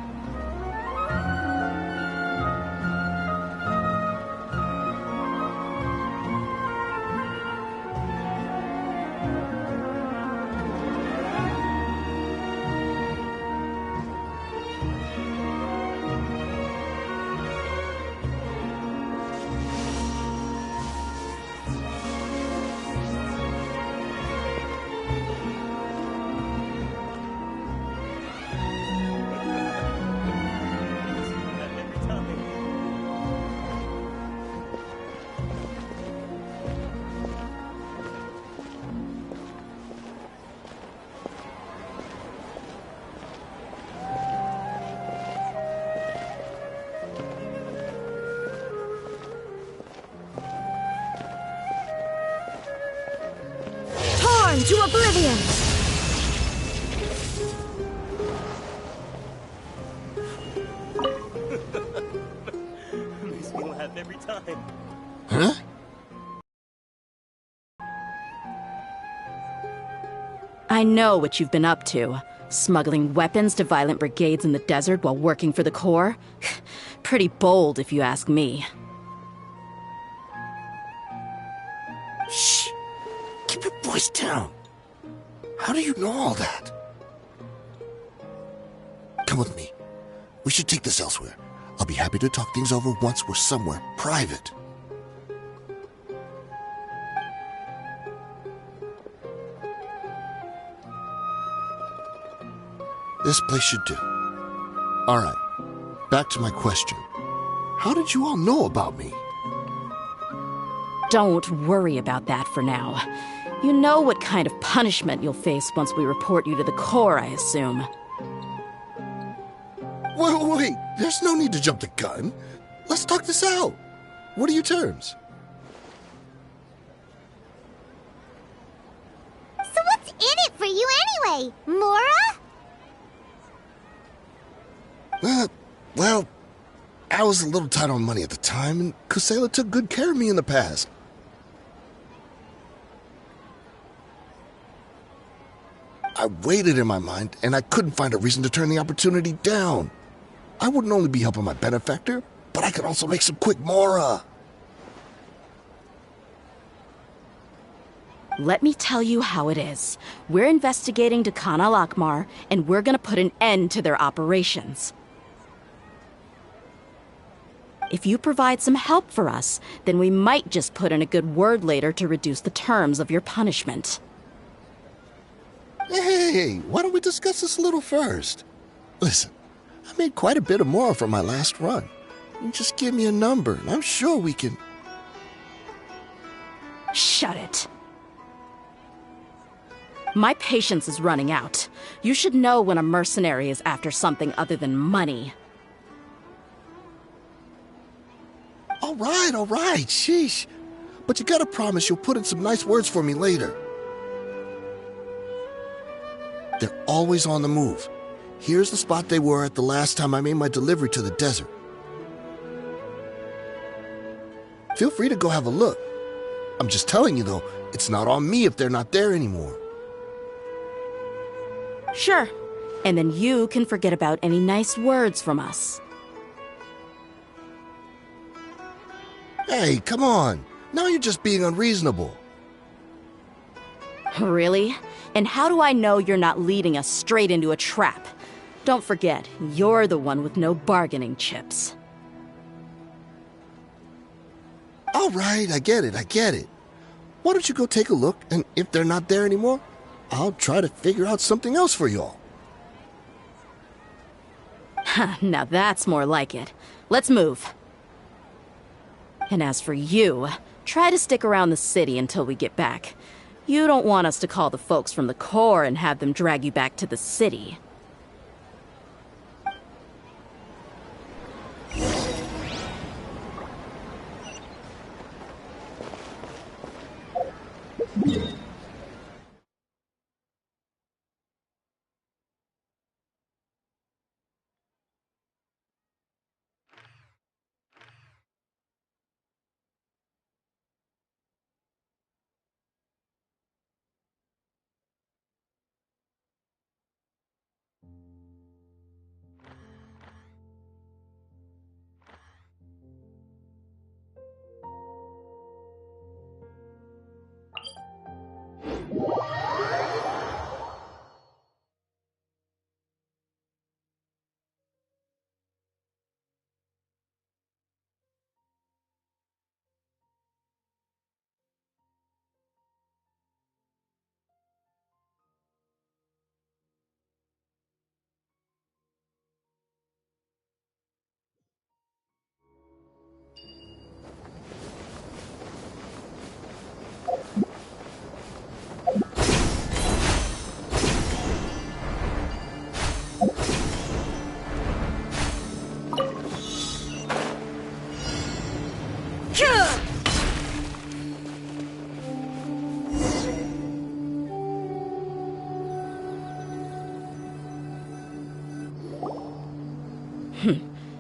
Torn to oblivion! Makes me laugh every time. Huh? I know what you've been up to. Smuggling weapons to violent brigades in the desert while working for the Corps? Pretty bold, if you ask me. Shh! Keep your voice down. How do you know all that? Come with me. We should take this elsewhere. I'll be happy to talk things over once we're somewhere private. This place should do. All right, back to my question. How did you all know about me? Don't worry about that for now. You know what kind of punishment you'll face once we report you to the Corps, I assume. Wait, there's no need to jump the gun. Let's talk this out. What are your terms? So what's in it for you anyway, Mora? Well, I was a little tight on money at the time, and Kusela took good care of me in the past. I weighed it in my mind, and I couldn't find a reason to turn the opportunity down. I wouldn't only be helping my benefactor, but I could also make some quick mora. Let me tell you how it is. We're investigating Dehya al-Akmar, and we're gonna put an end to their operations. If you provide some help for us, then we might just put in a good word later to reduce the terms of your punishment. Hey, why don't we discuss this a little first? Listen, I made quite a bit of more from my last run. You just give me a number, and I'm sure we can... Shut it. My patience is running out. You should know when a mercenary is after something other than money. All right, sheesh. But you gotta promise you'll put in some nice words for me later. They're always on the move. Here's the spot they were at the last time I made my delivery to the desert. Feel free to go have a look. I'm just telling you, though, it's not on me if they're not there anymore. Sure. And then you can forget about any nice words from us. Hey, come on. Now you're just being unreasonable. Really? And how do I know you're not leading us straight into a trap? Don't forget, you're the one with no bargaining chips. All right, I get it. Why don't you go take a look, and if they're not there anymore, I'll try to figure out something else for y'all. Now that's more like it. Let's move. And as for you, try to stick around the city until we get back. You don't want us to call the folks from the Corps and have them drag you back to the city.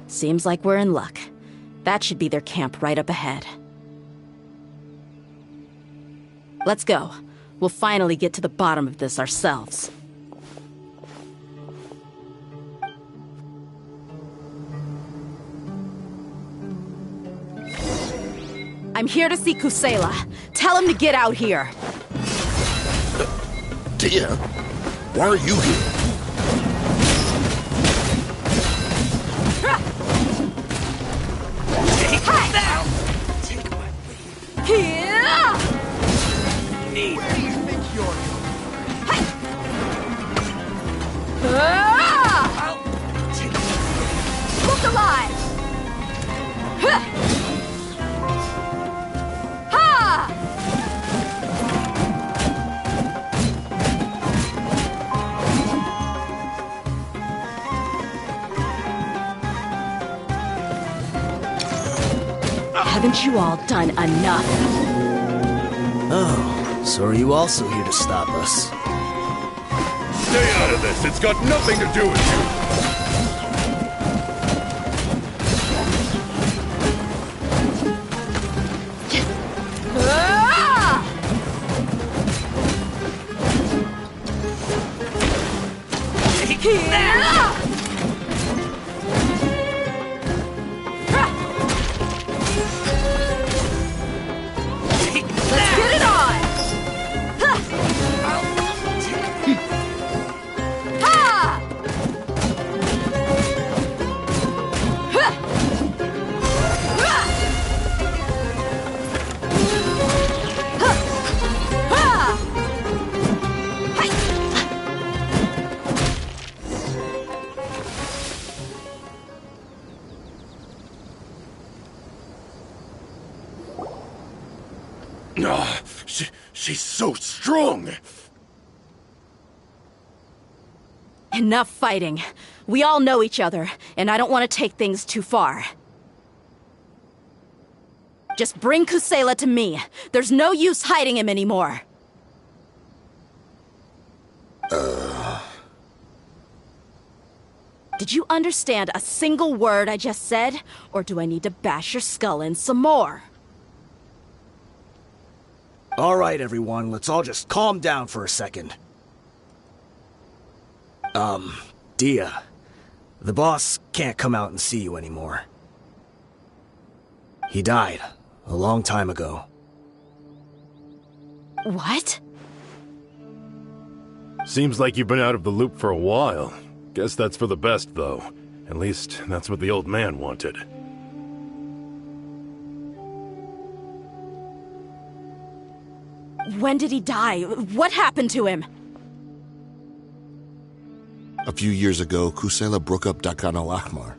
Seems like we're in luck. That should be their camp right up ahead. Let's go. We'll finally get to the bottom of this ourselves. I'm here to see Kusela. Tell him to get out here. Dehya, why are you here? Look alive! Ha! Haven't you all done enough? Oh, so are you also here to stop us? Stay out of this. It's got nothing to do with you. She's so strong. Enough fighting. We all know each other, and I don't want to take things too far. Just bring Kusela to me. There's no use hiding him anymore. Did you understand a single word I just said? Or do I need to bash your skull in some more? All right, everyone, let's all just calm down for a second. Dehya, the boss can't come out and see you anymore. He died a long time ago. What? Seems like you've been out of the loop for a while. Guess that's for the best, though. At least, that's what the old man wanted. When did he die? What happened to him? A few years ago, Kusela broke up Dakan al-Ahmar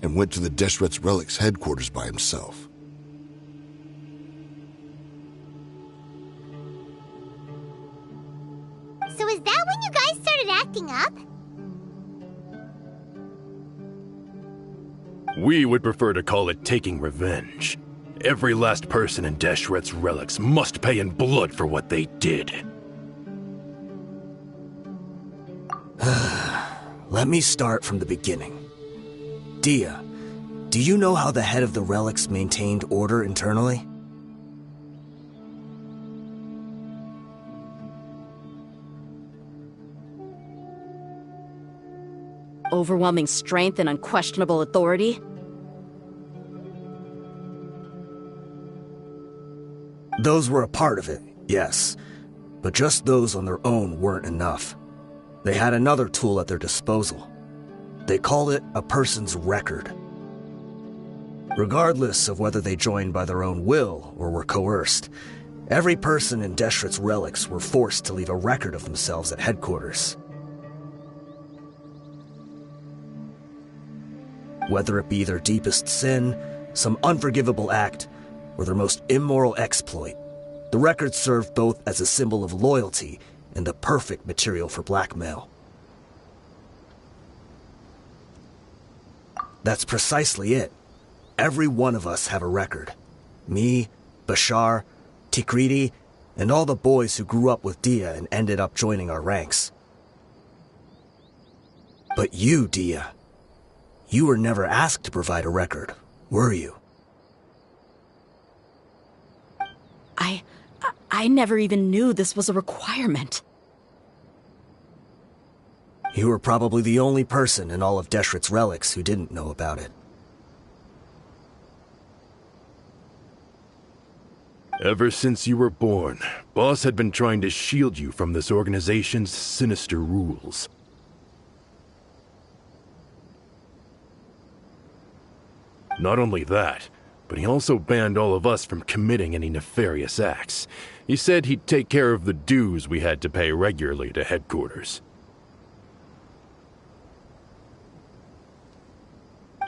and went to the Deshret's Relics headquarters by himself. So is that when you guys started acting up? We would prefer to call it taking revenge. Every last person in Deshret's Relics must pay in blood for what they did. Let me start from the beginning. Dehya, do you know how the head of the Relics maintained order internally? Overwhelming strength and unquestionable authority? Those were a part of it, yes. But just those on their own weren't enough. They had another tool at their disposal. They called it a person's record. Regardless of whether they joined by their own will or were coerced, every person in Deshret's Relics were forced to leave a record of themselves at headquarters. Whether it be their deepest sin, some unforgivable act, or their most immoral exploit, the record served both as a symbol of loyalty and the perfect material for blackmail. That's precisely it. Every one of us have a record. Me, Bashar, Tikriti, and all the boys who grew up with Dehya and ended up joining our ranks. But you, Dehya, you were never asked to provide a record, were you? I never even knew this was a requirement. You were probably the only person in all of Deshret's Relics who didn't know about it. Ever since you were born, Boss had been trying to shield you from this organization's sinister rules. Not only that, but he also banned all of us from committing any nefarious acts. He said he'd take care of the dues we had to pay regularly to headquarters.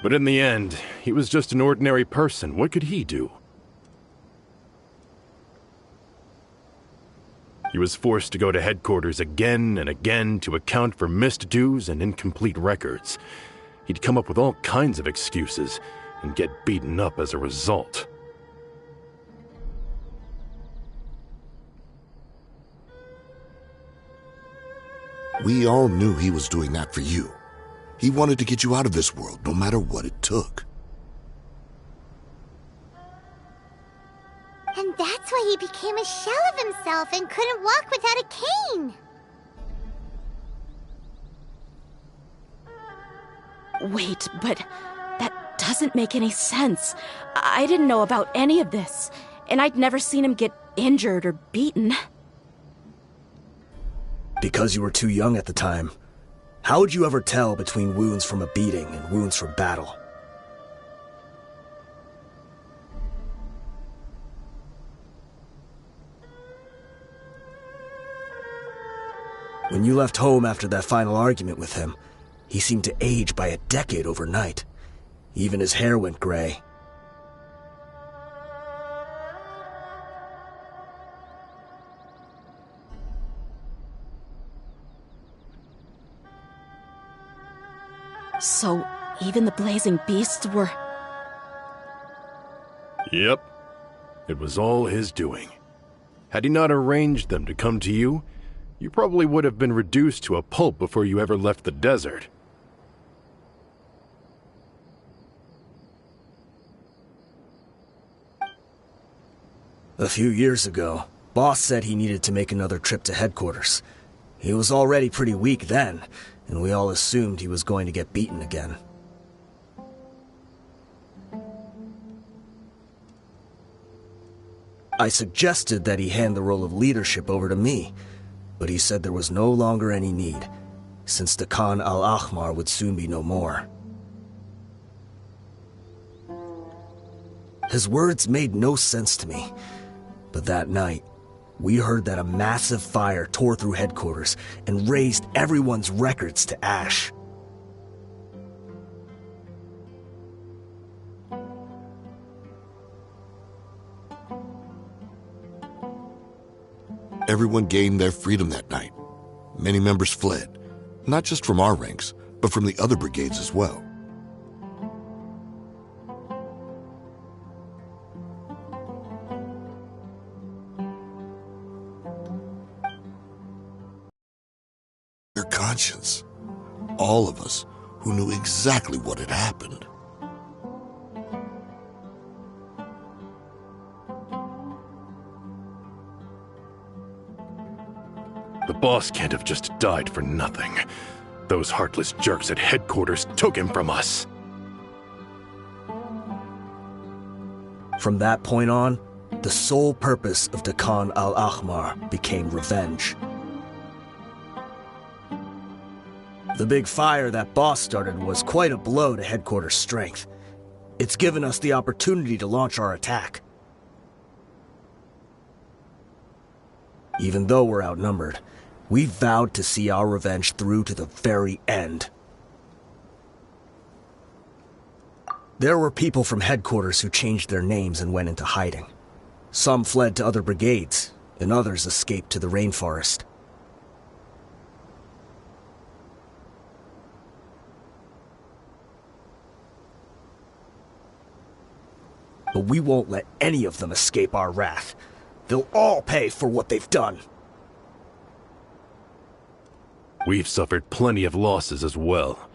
But in the end, he was just an ordinary person. What could he do? He was forced to go to headquarters again and again to account for missed dues and incomplete records. He'd come up with all kinds of excuses and get beaten up as a result. We all knew he was doing that for you. He wanted to get you out of this world, no matter what it took. And that's why he became a shell of himself and couldn't walk without a cane. Wait, but that doesn't make any sense. I didn't know about any of this, and I'd never seen him get injured or beaten. Because you were too young at the time. How would you ever tell between wounds from a beating and wounds from battle? When you left home after that final argument with him, he seemed to age by a decade overnight. Even his hair went gray. So, even the blazing beasts were... Yep. It was all his doing. Had he not arranged them to come to you, you probably would have been reduced to a pulp before you ever left the desert. A few years ago, Boss said he needed to make another trip to headquarters. He was already pretty weak then, and we all assumed he was going to get beaten again. I suggested that he hand the role of leadership over to me, but he said there was no longer any need, since the Khan al-Ahmar would soon be no more. His words made no sense to me, but that night, we heard that a massive fire tore through headquarters and razed everyone's records to ash. Everyone gained their freedom that night. Many members fled, not just from our ranks, but from the other brigades as well. Their conscience. All of us who knew exactly what had happened. The boss can't have just died for nothing. Those heartless jerks at headquarters took him from us. From that point on, the sole purpose of the Khan al-Ahmar became revenge. The big fire that Boss started was quite a blow to headquarters' strength. It's given us the opportunity to launch our attack. Even though we're outnumbered, we vowed to see our revenge through to the very end. There were people from headquarters who changed their names and went into hiding. Some fled to other brigades, and others escaped to the rainforest. But we won't let any of them escape our wrath. They'll all pay for what they've done. We've suffered plenty of losses as well.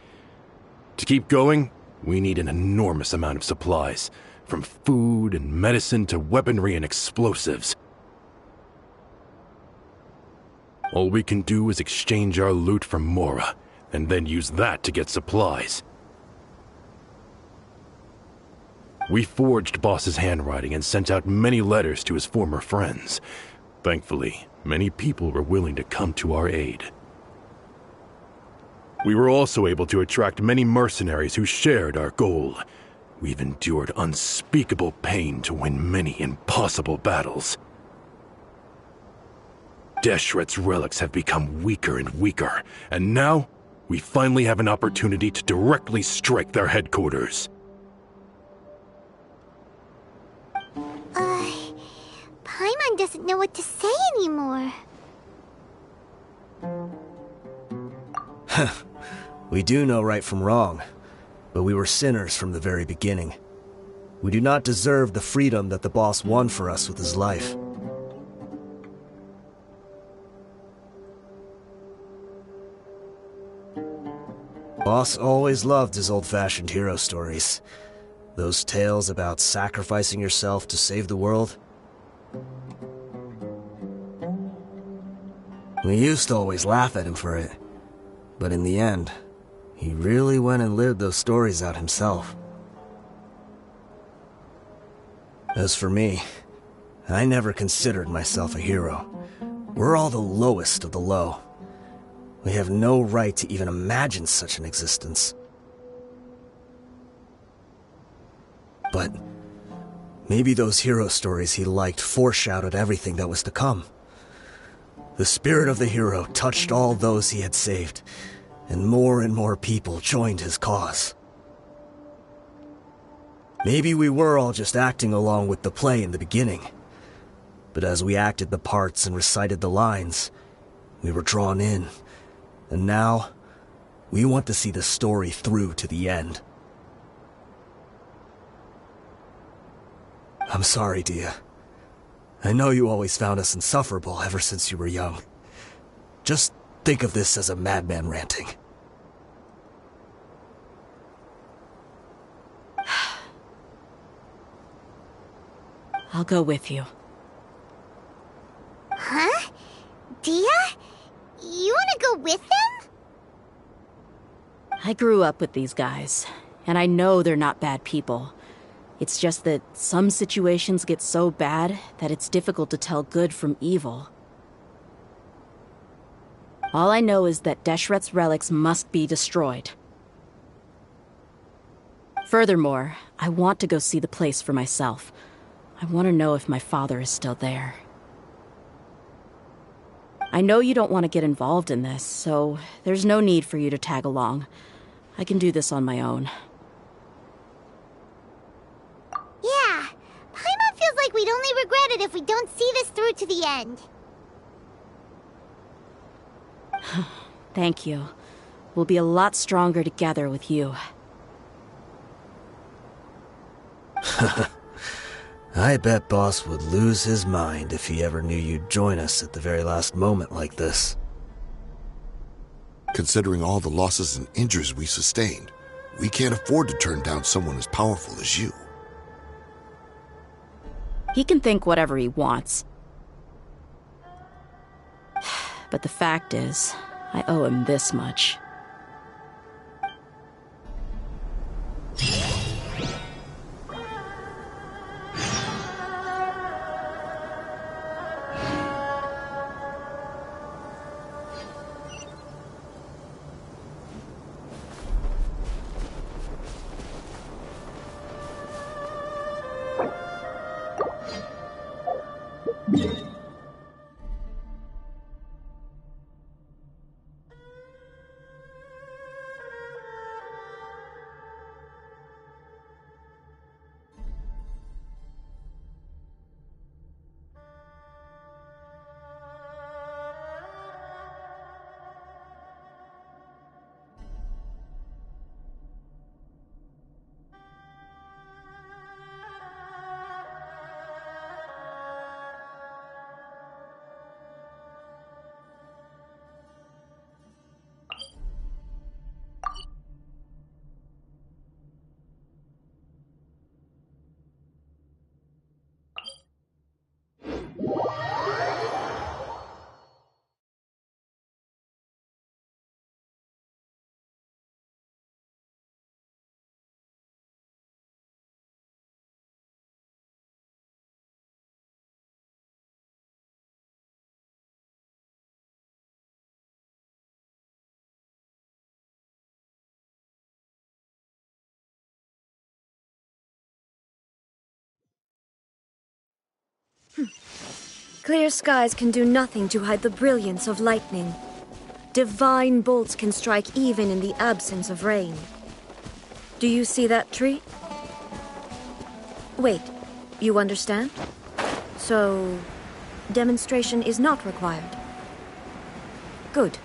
To keep going, we need an enormous amount of supplies, from food and medicine to weaponry and explosives. All we can do is exchange our loot from Mora, and then use that to get supplies. We forged Boss's handwriting and sent out many letters to his former friends. Thankfully, many people were willing to come to our aid. We were also able to attract many mercenaries who shared our goal. We've endured unspeakable pain to win many impossible battles. Deshret's relics have become weaker and weaker, and now we finally have an opportunity to directly strike their headquarters. Paimon doesn't know what to say anymore. We do know right from wrong, but we were sinners from the very beginning. We do not deserve the freedom that the boss won for us with his life. Boss always loved his old-fashioned hero stories. Those tales about sacrificing yourself to save the world. We used to always laugh at him for it, but in the end, he really went and lived those stories out himself. As for me, I never considered myself a hero. We're all the lowest of the low. We have no right to even imagine such an existence. But maybe those hero stories he liked foreshadowed everything that was to come. The spirit of the hero touched all those he had saved, and more people joined his cause. Maybe we were all just acting along with the play in the beginning, but as we acted the parts and recited the lines, we were drawn in, and now We want to see the story through to the end. I'm sorry, Dehya. I know you always found us insufferable ever since you were young. Just think of this as a madman ranting. I'll go with you. Huh? Dehya? You want to go with him? I grew up with these guys, and I know they're not bad people. It's just that some situations get so bad that it's difficult to tell good from evil. All I know is that Deshret's relics must be destroyed. Furthermore, I want to go see the place for myself. I want to know if my father is still there. I know you don't want to get involved in this, so there's no need for you to tag along. I can do this on my own. Yeah, Paimon feels like we'd only regret it if we don't see this through to the end. Thank you. We'll be a lot stronger together with you. I bet Boss would lose his mind if he ever knew you'd join us at the very last moment like this. Considering all the losses and injuries we sustained, we can't afford to turn down someone as powerful as you. He can think whatever he wants. But the fact is, I owe him this much. Clear skies can do nothing to hide the brilliance of lightning. Divine bolts can strike even in the absence of rain. Do you see that tree? Wait, you understand? So, demonstration is not required. Good.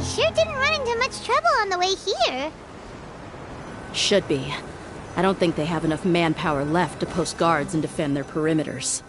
Sure didn't run into much trouble on the way here. Should be. I don't think they have enough manpower left to post guards and defend their perimeters.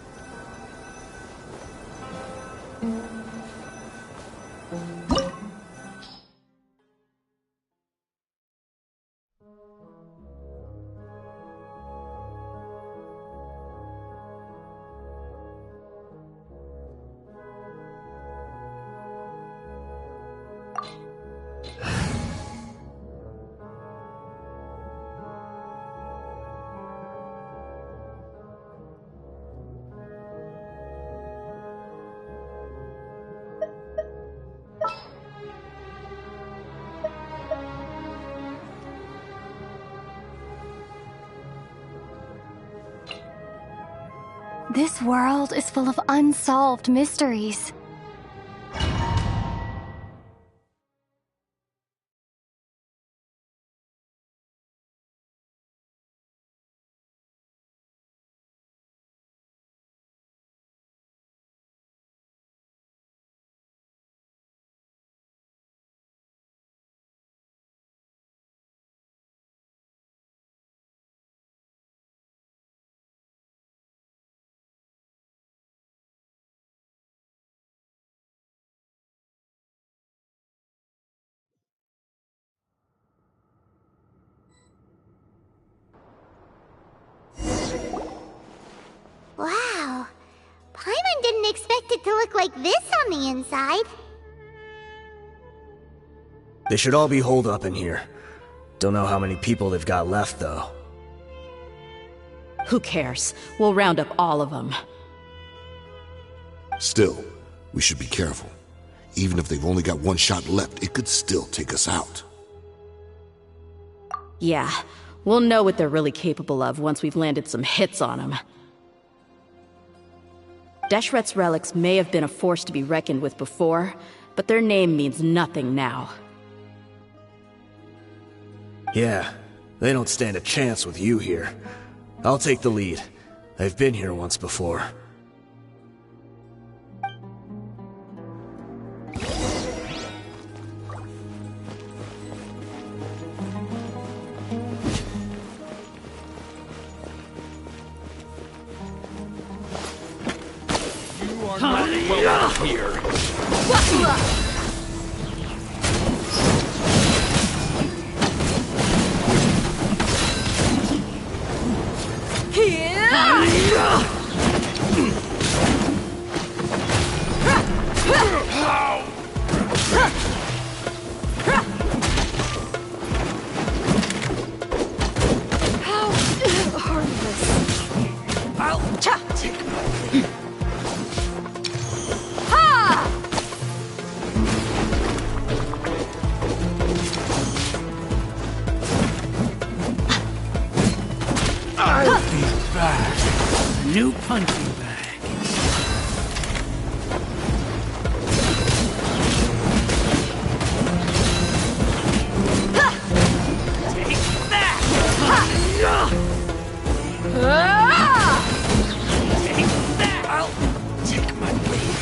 This world is full of unsolved mysteries. Wow. Paimon didn't expect it to look like this on the inside. They should all be holed up in here. Don't know how many people they've got left, though. Who cares? We'll round up all of them. Still, we should be careful. Even if they've only got one shot left, it could still take us out. Yeah, we'll know what they're really capable of once we've landed some hits on them. Deshret's relics may have been a force to be reckoned with before, but their name means nothing now. Yeah, they don't stand a chance with you here. I'll take the lead. I've been here once before. Welcome here. I'll be back. A new punching bag. Take that! Take that! I'll take my leave.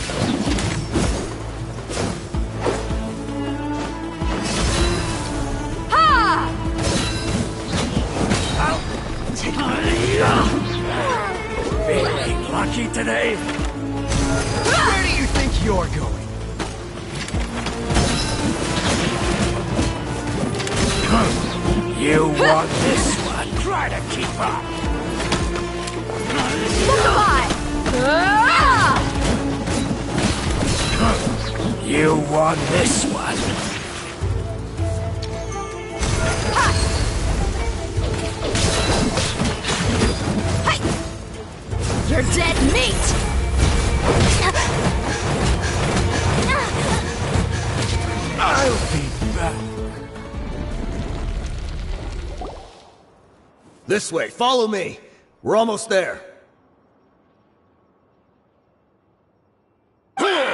Feeling lucky today? Where do you think you're going? You want this one? Try to keep up. You want this one? You're dead meat! I'll be back. This way, follow me. We're almost there. Wait!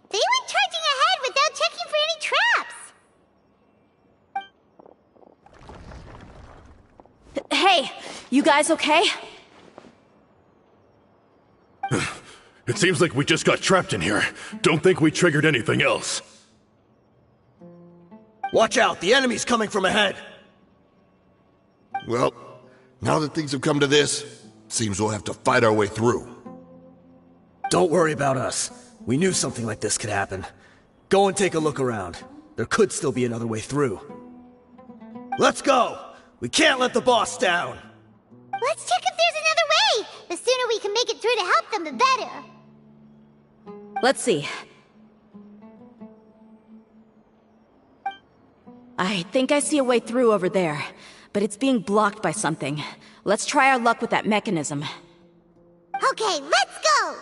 They went charging ahead without checking for any traps! Hey, you guys okay? It seems like we just got trapped in here. Don't think we triggered anything else. Watch out, the enemy's coming from ahead. Well, now that things have come to this, seems we'll have to fight our way through. Don't worry about us. We knew something like this could happen. Go and take a look around. There could still be another way through. Let's go! We can't let the boss down! Let's check if there's another way! The sooner we can make it through to help them, the better! Let's see. I think I see a way through over there, but it's being blocked by something. Let's try our luck with that mechanism. Okay, let's go!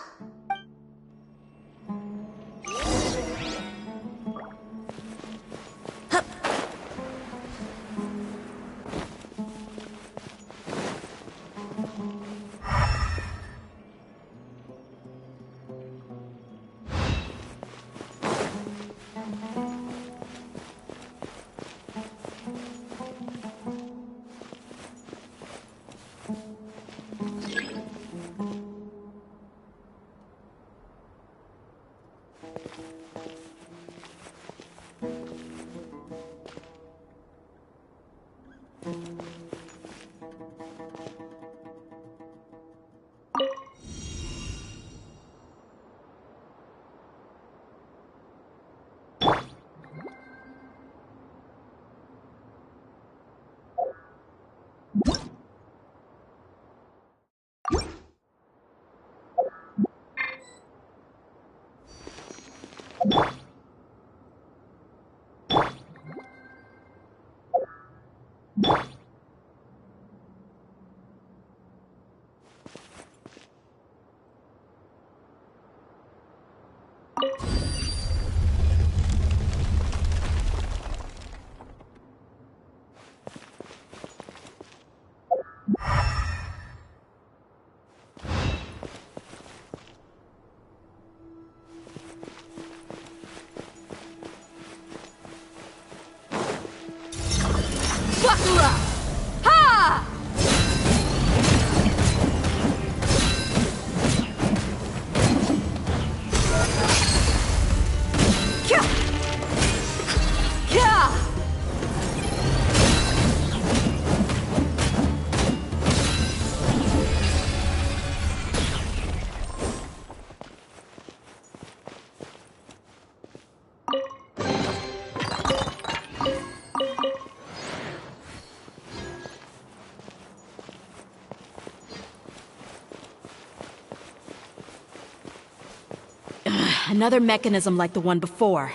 Another mechanism like the one before,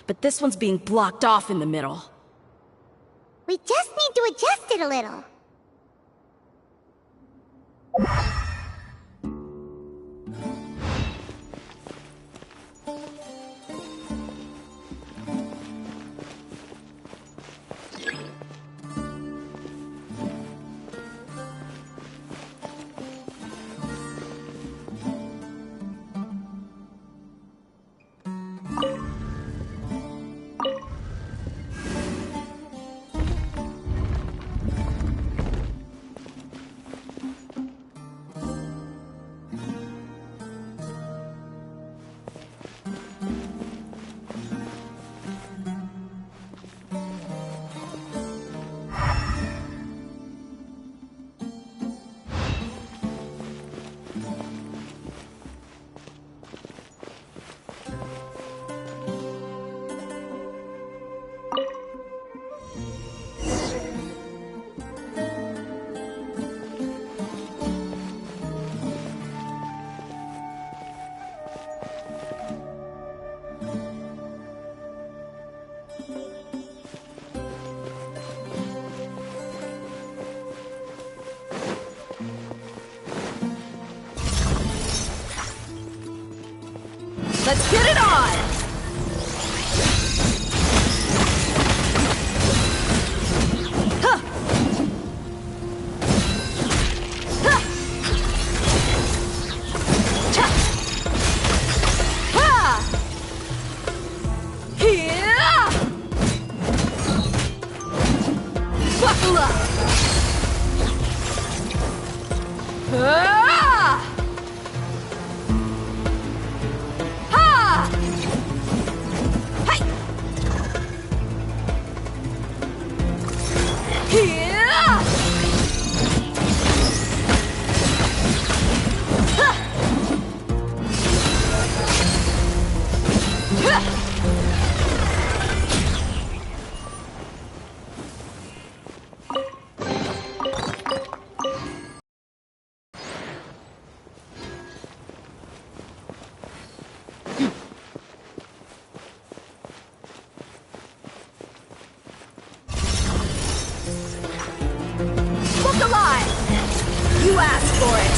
but this one's being blocked off in the middle. We just need to adjust it a little. Let's get it on! Huh. Huh. Cha. Ha. Here. Buckle up! Ah! You asked for it!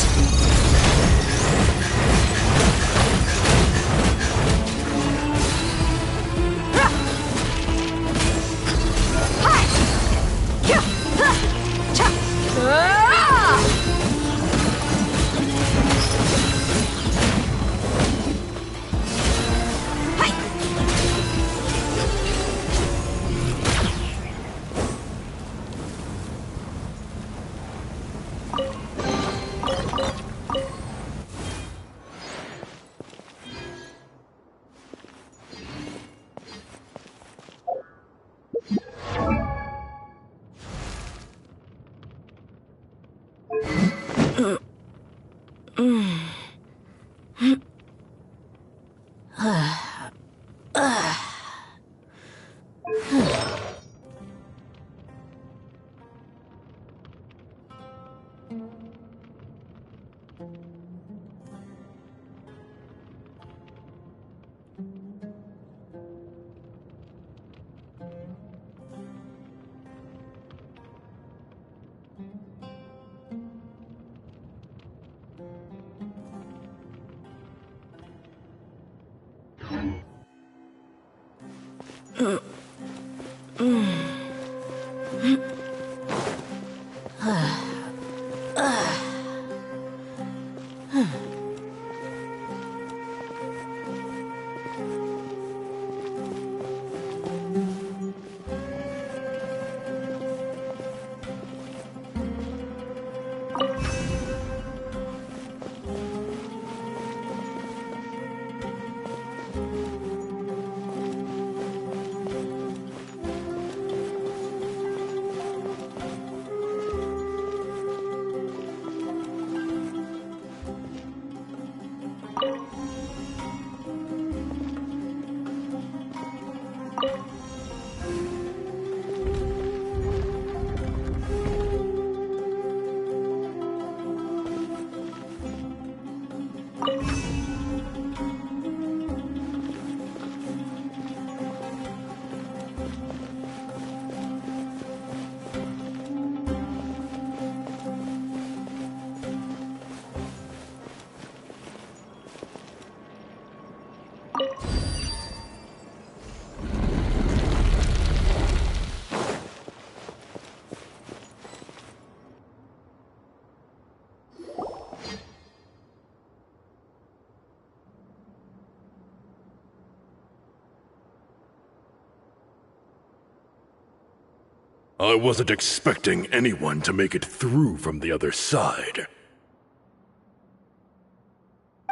I wasn't expecting anyone to make it through from the other side.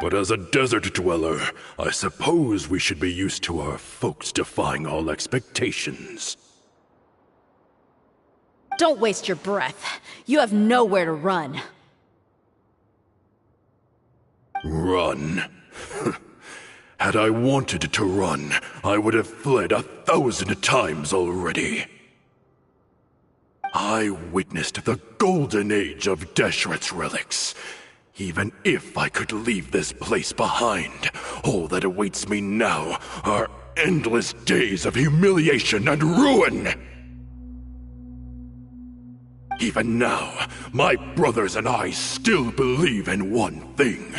But as a desert dweller, I suppose we should be used to our folks defying all expectations. Don't waste your breath. You have nowhere to run. Run? Had I wanted to run, I would have fled 1,000 times already. I witnessed the golden age of Deshret's relics. Even if I could leave this place behind, all that awaits me now are endless days of humiliation and ruin. Even now, my brothers and I still believe in one thing.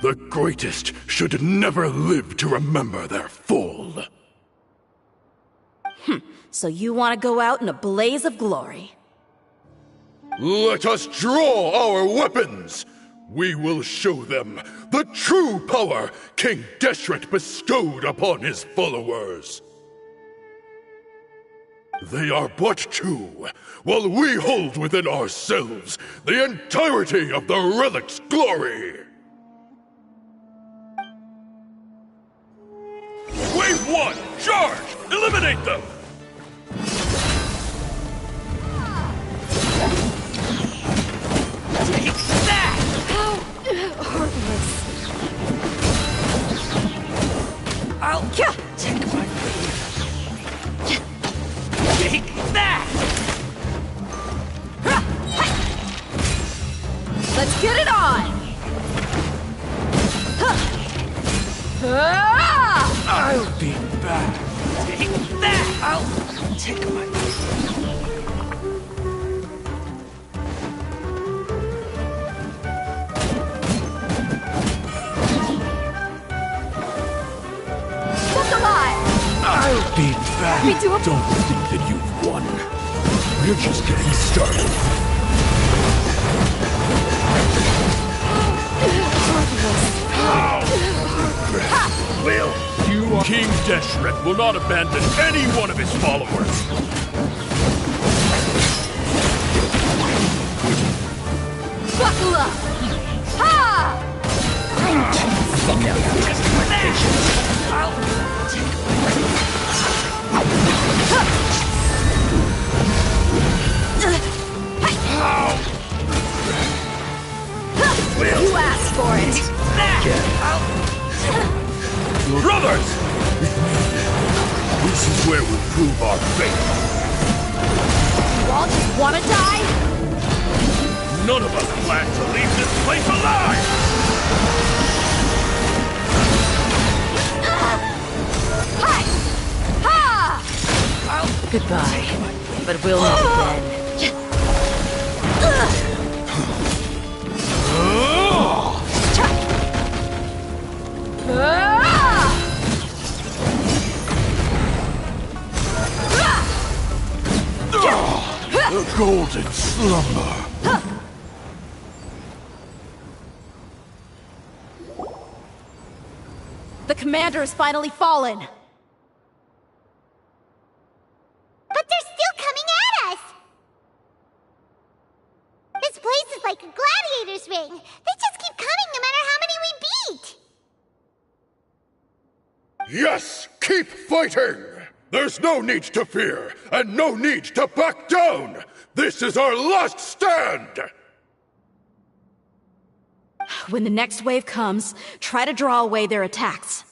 The greatest should never live to remember their fall. So you want to go out in a blaze of glory? Let us draw our weapons! We will show them the true power King Deshret bestowed upon his followers. They are but two, while we hold within ourselves the entirety of the relic's glory! Wave 1, charge! Eliminate them! Take that! How heartless. I'll take my leave. Take that! Let's get it on! I'll be back. Take that! I'll take my leave. I'll be back. Don't think that you've won. We're just getting started. Will you? King Deshret will not abandon any one of his followers. Buckle up! Ha! where we'll prove our faith. You all just want to die? None of us plan to leave this place alive! Goodbye. But we'll meet again. The golden slumber. The commander has finally fallen. But they're still coming at us! This place is like a gladiator's ring. They just keep coming no matter how many we beat! Yes, keep fighting! There's no need to fear, and no need to back down! This is our last stand! When the next wave comes, try to draw away their attacks.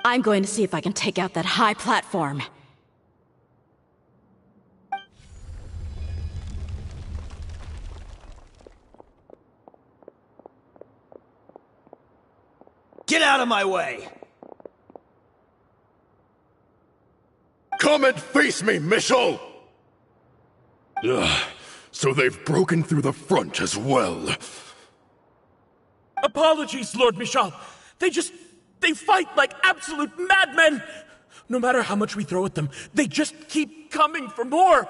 I'm going to see if I can take out that high platform. Get out of my way! Come and face me, Michel! So they've broken through the front as well. Apologies, Lord Michel. They fight like absolute madmen! No matter how much we throw at them, they just keep coming for more!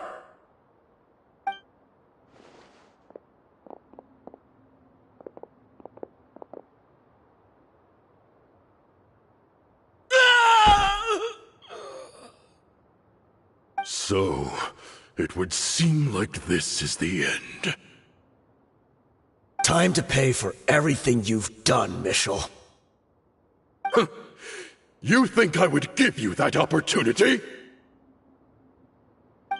So, it would seem like this is the end. Time to pay for everything you've done, Michel. You think I would give you that opportunity?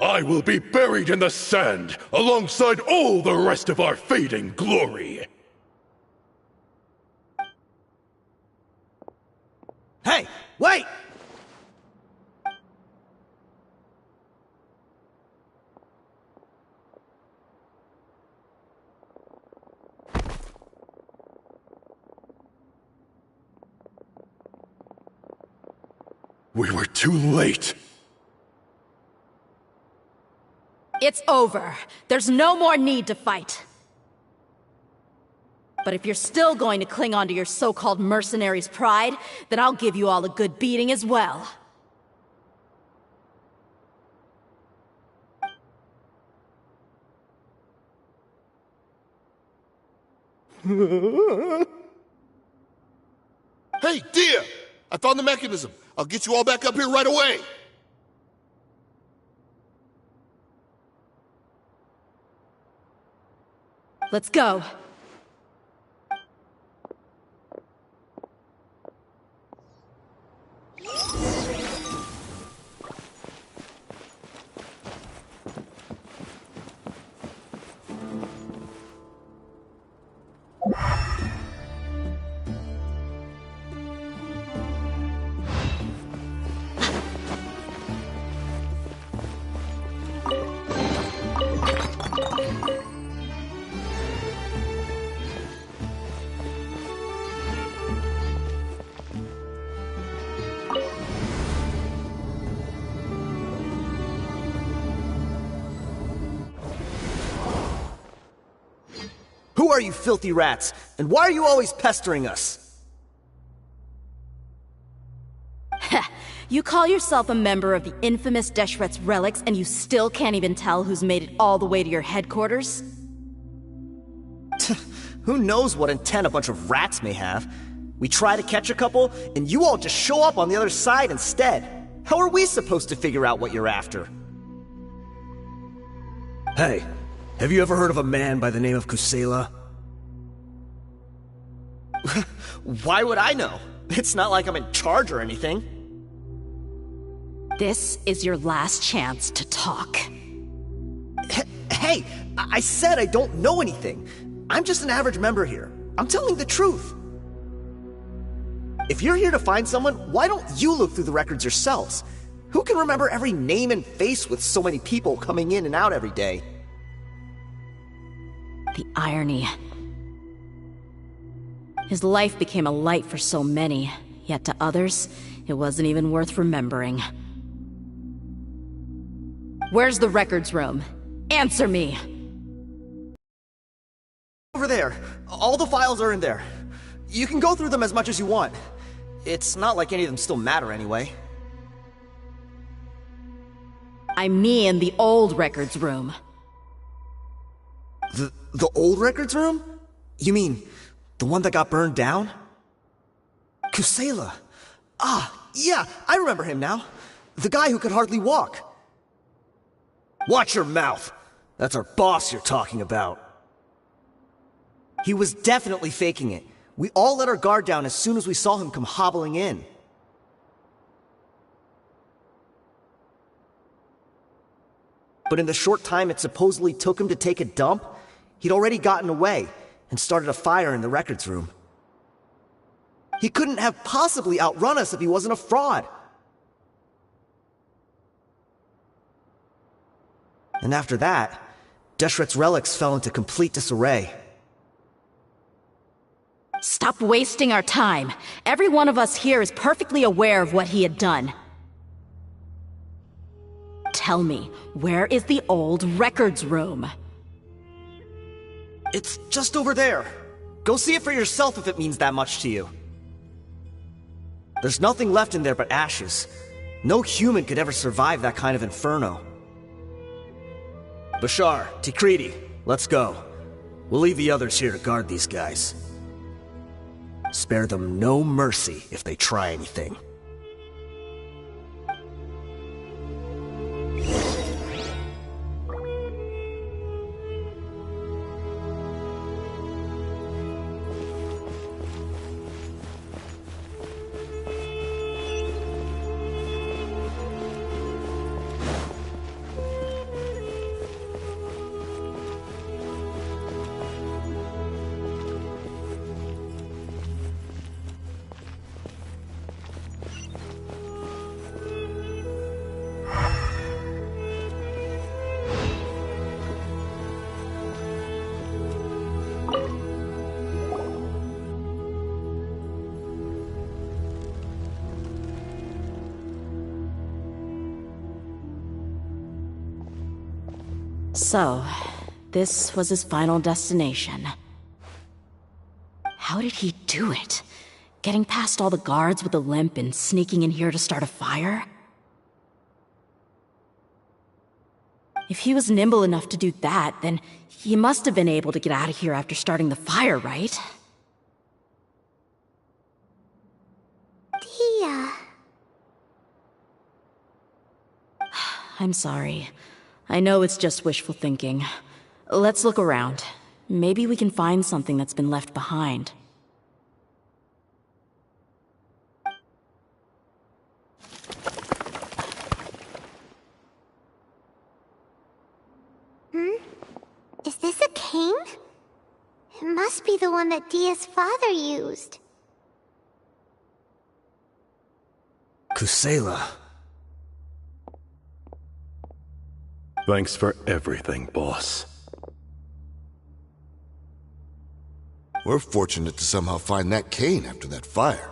I will be buried in the sand alongside all the rest of our fading glory. Hey, wait! We were too late. It's over. There's no more need to fight. But if you're still going to cling on to your so-called mercenary's pride, then I'll give you all a good beating as well. Hey, Dehya! I found the mechanism. I'll get you all back up here right away. Let's go. Who are you filthy rats? And why are you always pestering us? You call yourself a member of the infamous Deshret's relics, and you still can't even tell who's made it all the way to your headquarters? Who knows what intent a bunch of rats may have? We try to catch a couple, and you all just show up on the other side instead. How are we supposed to figure out what you're after? Hey, have you ever heard of a man by the name of Kusela? Why would I know? It's not like I'm in charge or anything. This is your last chance to talk. Hey, I said I don't know anything. I'm just an average member here. I'm telling the truth. If you're here to find someone, why don't you look through the records yourselves? Who can remember every name and face with so many people coming in and out every day? The irony. His life became a light for so many, yet to others, it wasn't even worth remembering. Where's the records room? Answer me! Over there. All the files are in there. You can go through them as much as you want. It's not like any of them still matter anyway. I mean the old records room. The old records room? You mean the one that got burned down? Kusela. Ah, yeah, I remember him now. The guy who could hardly walk. Watch your mouth. That's our boss you're talking about. He was definitely faking it. We all let our guard down as soon as we saw him come hobbling in. But in the short time it supposedly took him to take a dump, he'd already gotten away and started a fire in the records room. He couldn't have possibly outrun us if he wasn't a fraud. And after that, Deshret's relics fell into complete disarray. Stop wasting our time. Every one of us here is perfectly aware of what he had done. Tell me, where is the old records room? It's just over there. Go see it for yourself if it means that much to you. There's nothing left in there but ashes. No human could ever survive that kind of inferno. Bashar, Tikriti, let's go. We'll leave the others here to guard these guys. Spare them no mercy if they try anything. So, this was his final destination. How did he do it? Getting past all the guards with a limp and sneaking in here to start a fire? If he was nimble enough to do that, then he must have been able to get out of here after starting the fire, right? Dehya. I'm sorry. I know it's just wishful thinking. Let's look around. Maybe we can find something that's been left behind. Is this a cane? It must be the one that Dehya's father used. Kusela. Thanks for everything, boss. We're fortunate to somehow find that cane after that fire.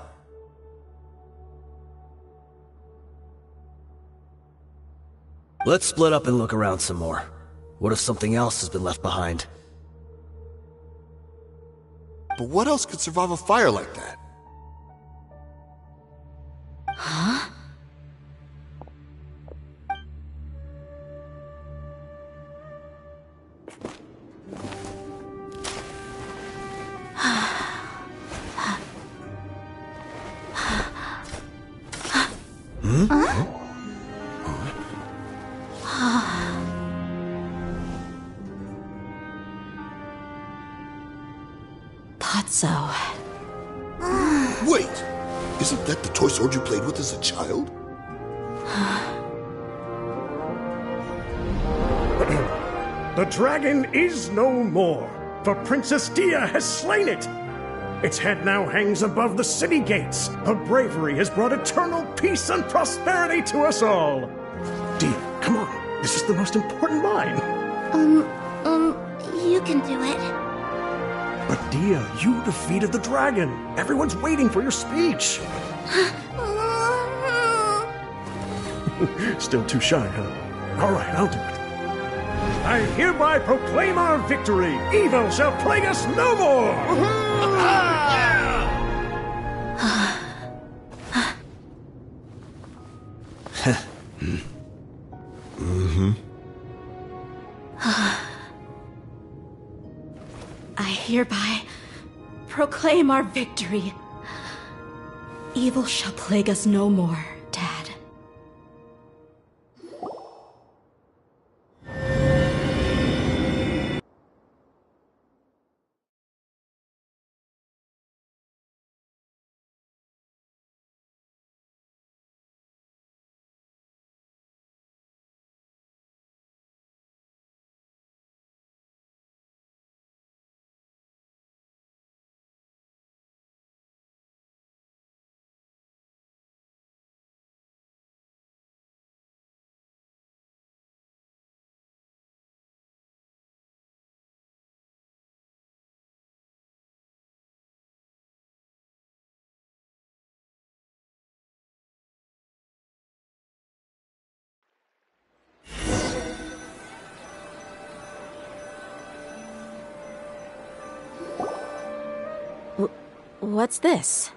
Let's split up and look around some more. What if something else has been left behind? But what else could survive a fire like that? Huh? So. Wait! Isn't that the toy sword you played with as a child? The dragon is no more, for Princess Dehya has slain it! Its head now hangs above the city gates. Her bravery has brought eternal peace and prosperity to us all. Dehya, come on. This is the most important line. You can do it. But Dehya, you defeated the dragon. Everyone's waiting for your speech. Still too shy, huh? All right, I'll do it. I hereby proclaim our victory. Evil shall plague us no more. I hereby proclaim our victory. Evil shall plague us no more, Dad. What's this?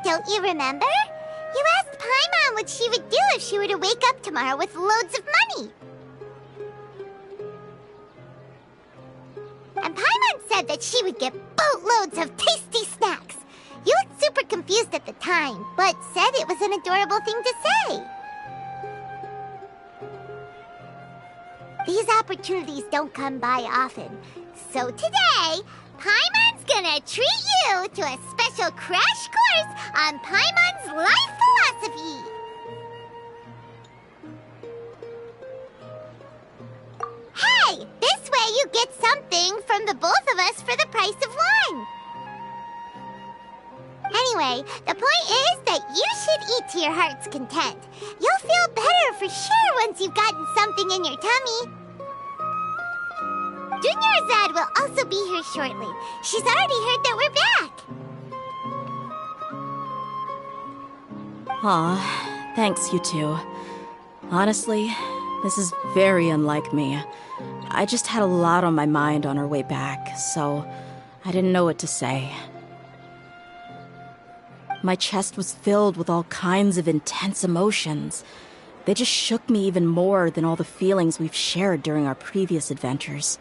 Don't you remember? You asked Paimon what she would do if she were to wake up tomorrow with loads of money. And Paimon said that she would get boatloads of tasty snacks. You looked super confused at the time, but said it was an adorable thing to say. These opportunities don't come by often. So today, Paimon's gonna treat you to a special crash course on Paimon's life philosophy. Hey, this way you get something from the both of us for the price of one. Anyway, the point is that you should eat to your heart's content. You'll feel better for sure once you've gotten something in your tummy. Junior Azad will also be here shortly. She's already heard that we're back. Aw, thanks, you two. Honestly, this is very unlike me. I just had a lot on my mind on our way back, so I didn't know what to say. My chest was filled with all kinds of intense emotions. They just shook me even more than all the feelings we've shared during our previous adventures.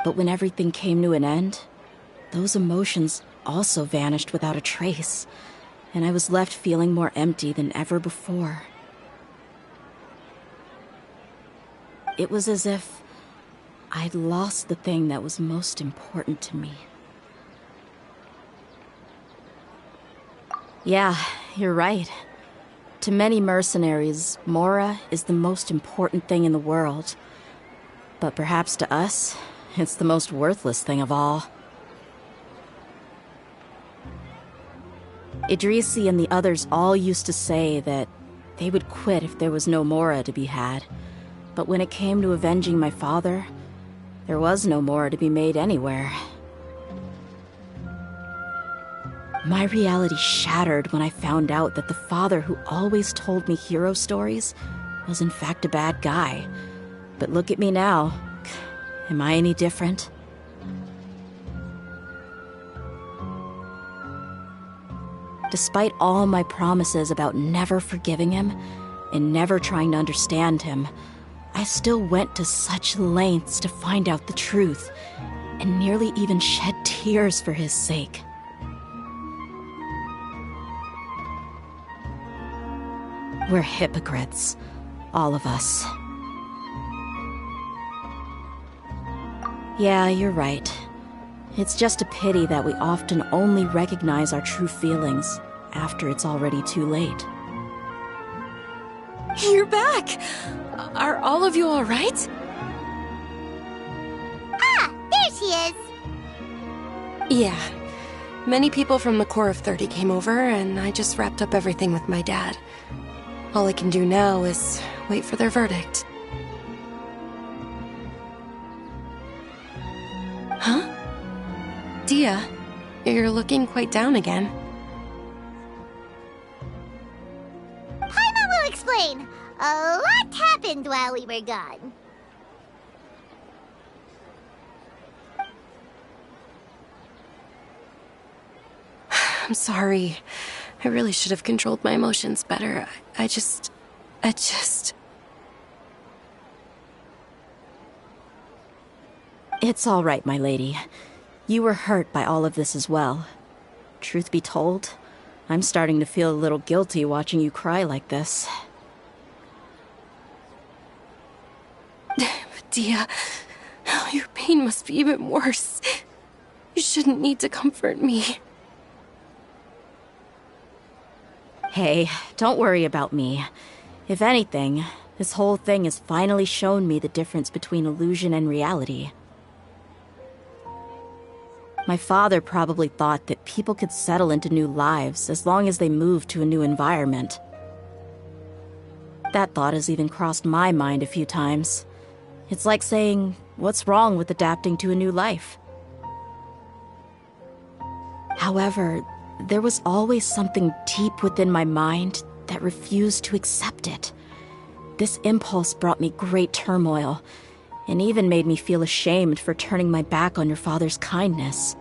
But when everything came to an end, those emotions also vanished without a trace, and I was left feeling more empty than ever before. It was as if I'd lost the thing that was most important to me. Yeah, you're right. To many mercenaries, Mora is the most important thing in the world. But perhaps to us, it's the most worthless thing of all. Idrisi and the others all used to say that they would quit if there was no Mora to be had. But when it came to avenging my father, there was no Mora to be made anywhere. My reality shattered when I found out that the father who always told me hero stories was in fact a bad guy. But look at me now. Am I any different? Despite all my promises about never forgiving him and never trying to understand him, I still went to such lengths to find out the truth, and nearly even shed tears for his sake. We're hypocrites, all of us. Yeah, you're right. It's just a pity that we often only recognize our true feelings after it's already too late. You're back! Are all of you alright? Ah, there she is! Yeah. Many people from the Corps of 30 came over, and I just wrapped up everything with my dad. All I can do now is wait for their verdict. Huh? Dehya, you're looking quite down again. Paimon will explain. A lot happened while we were gone. I'm sorry. I really should have controlled my emotions better. I just... It's all right, my lady. You were hurt by all of this as well. Truth be told, I'm starting to feel a little guilty watching you cry like this. Dehya, your pain must be even worse. You shouldn't need to comfort me. Hey, don't worry about me. If anything, this whole thing has finally shown me the difference between illusion and reality. My father probably thought that people could settle into new lives as long as they moved to a new environment. That thought has even crossed my mind a few times. It's like saying, what's wrong with adapting to a new life? However, there was always something deep within my mind that refused to accept it. This impulse brought me great turmoil, and even made me feel ashamed for turning my back on your father's kindness.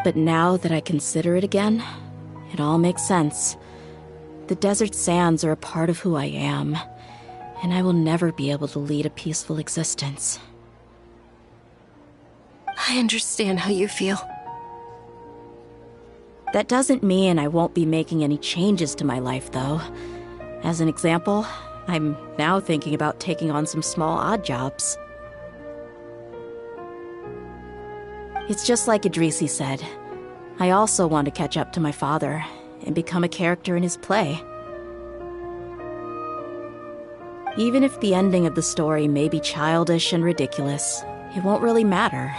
But now that I consider it again, it all makes sense. The desert sands are a part of who I am, and I will never be able to lead a peaceful existence. I understand how you feel. That doesn't mean I won't be making any changes to my life, though. As an example, I'm now thinking about taking on some small odd jobs. It's just like Idrisi said. I also want to catch up to my father and become a character in his play. Even if the ending of the story may be childish and ridiculous, it won't really matter.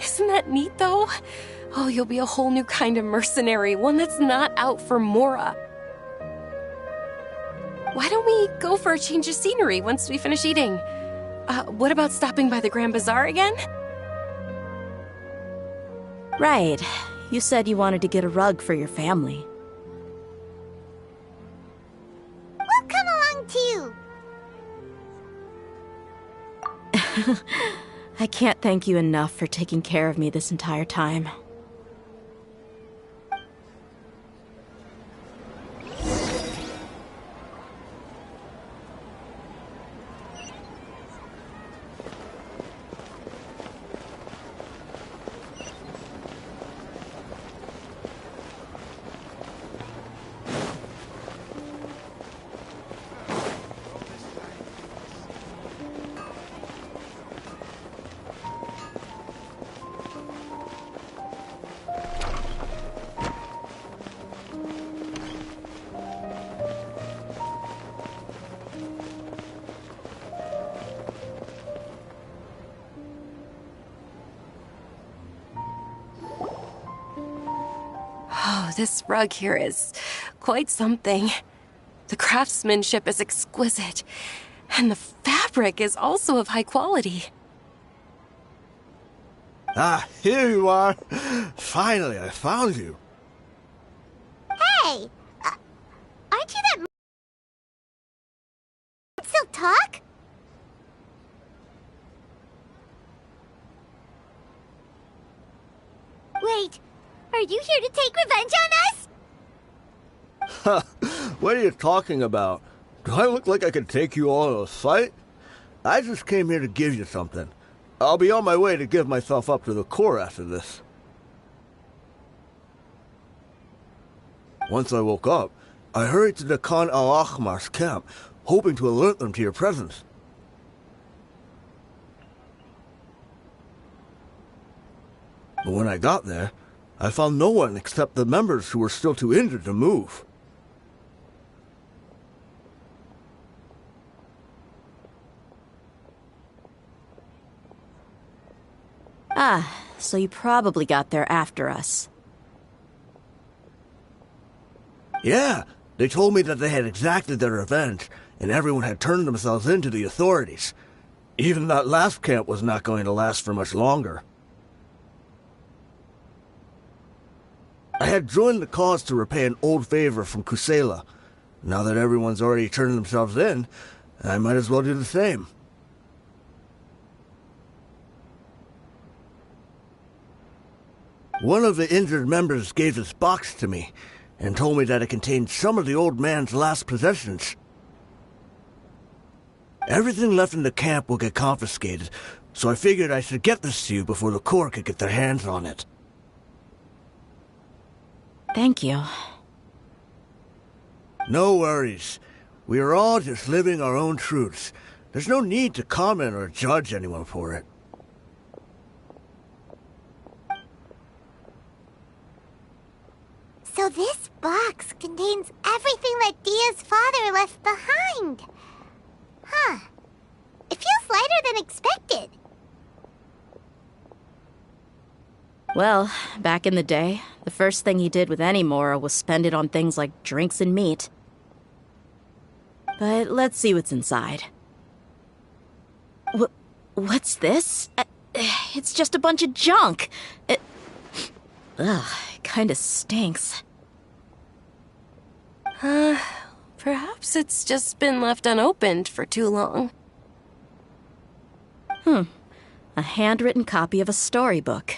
Isn't that neat, though? Oh, you'll be a whole new kind of mercenary, one that's not out for Mora. Why don't we go for a change of scenery once we finish eating? What about stopping by the Grand Bazaar again? Right. You said you wanted to get a rug for your family. We'll come along too. I can't thank you enough for taking care of me this entire time. Oh, this rug here is quite something. The craftsmanship is exquisite, and the fabric is also of high quality. Ah, here you are. Finally, I found you. Hey! Aren't you that still talk? Wait, are you here to take revenge on us? What are you talking about? Do I look like I could take you all in a fight? I just came here to give you something. I'll be on my way to give myself up to the Corps after this. Once I woke up, I hurried to the Khan al-Ahmar's camp, hoping to alert them to your presence. But when I got there, I found no one except the members who were still too injured to move. Ah, so you probably got there after us. Yeah, they told me that they had exacted their revenge, and everyone had turned themselves in to the authorities. Even that last camp was not going to last for much longer. I had joined the cause to repay an old favor from Kusela. Now that everyone's already turned themselves in, I might as well do the same. One of the injured members gave this box to me, and told me that it contained some of the old man's last possessions. Everything left in the camp will get confiscated, so I figured I should get this to you before the Corps could get their hands on it. Thank you. No worries. We are all just living our own truths. There's no need to comment or judge anyone for it. So this box contains everything that Dehya's father left behind. Huh. It feels lighter than expected. Well, back in the day, the first thing he did with any Mora was spend it on things like drinks and meat. But let's see what's inside. What's this? It's just a bunch of junk. It kinda stinks. Perhaps it's just been left unopened for too long. A handwritten copy of a storybook.